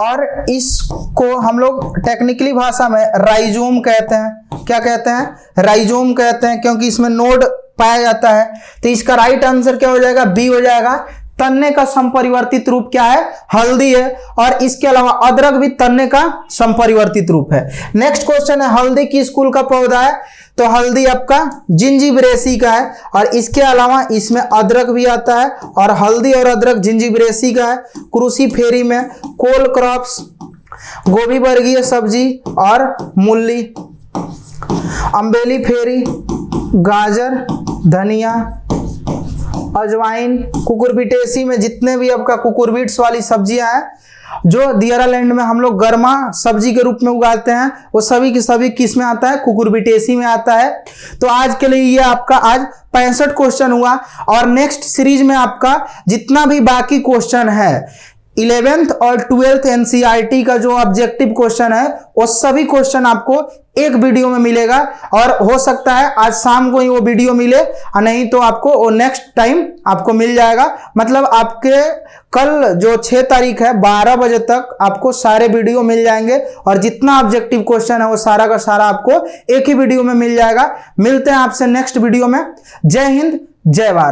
और इसको हम लोग टेक्निकली भाषा में राइजोम कहते हैं। क्या कहते हैं, राइजोम कहते हैं, क्योंकि इसमें नोड पाया जाता है। तो इसका राइट आंसर क्या हो जाएगा, बी हो जाएगा। तन्ने का संपरिवर्तित रूप क्या है, हल्दी है। और इसके अलावा अदरक भी तन्ने का संपरिवर्तित रूप है। नेक्स्ट क्वेश्चन है, हल्दी किस कुल का पौधा है। तो हल्दी आपका जिंजीबेरेसी का है। और इसके अलावा इसमें अदरक भी आता है, और हल्दी और अदरक जिंजीबेरेसी का है। कृषि फेरी में कोल क्रॉप्स, गोभी वर्गीय सब्जी और मूली, अम्बेली फेरी, गाजर, धनिया, अजवाइन, कुकुरबिटेसी में जितने भी आपका कुकुरबिट्स वाली सब्जियां हैं जो दियरा लैंड में हम लोग गर्मा सब्जी के रूप में उगाते हैं, वो सभी की सभी किस में आता है, कुकुरबिटेसी में आता है। तो आज के लिए ये आपका आज 65 क्वेश्चन हुआ। और नेक्स्ट सीरीज में आपका जितना भी बाकी क्वेश्चन है 11th और 12th NCERT का जो ऑब्जेक्टिव क्वेश्चन है वो सभी क्वेश्चन आपको एक वीडियो में मिलेगा। और हो सकता है आज शाम को ही वो वीडियो मिले, और नहीं तो आपको वो नेक्स्ट टाइम आपको मिल जाएगा। मतलब आपके कल जो 6 तारीख है 12 बजे तक आपको सारे वीडियो मिल जाएंगे। और जितना ऑब्जेक्टिव क्वेश्चन है वो सारा का सारा आपको एक ही वीडियो में मिल जाएगा। मिलते हैं आपसे नेक्स्ट वीडियो में। जय हिंद, जय भारत।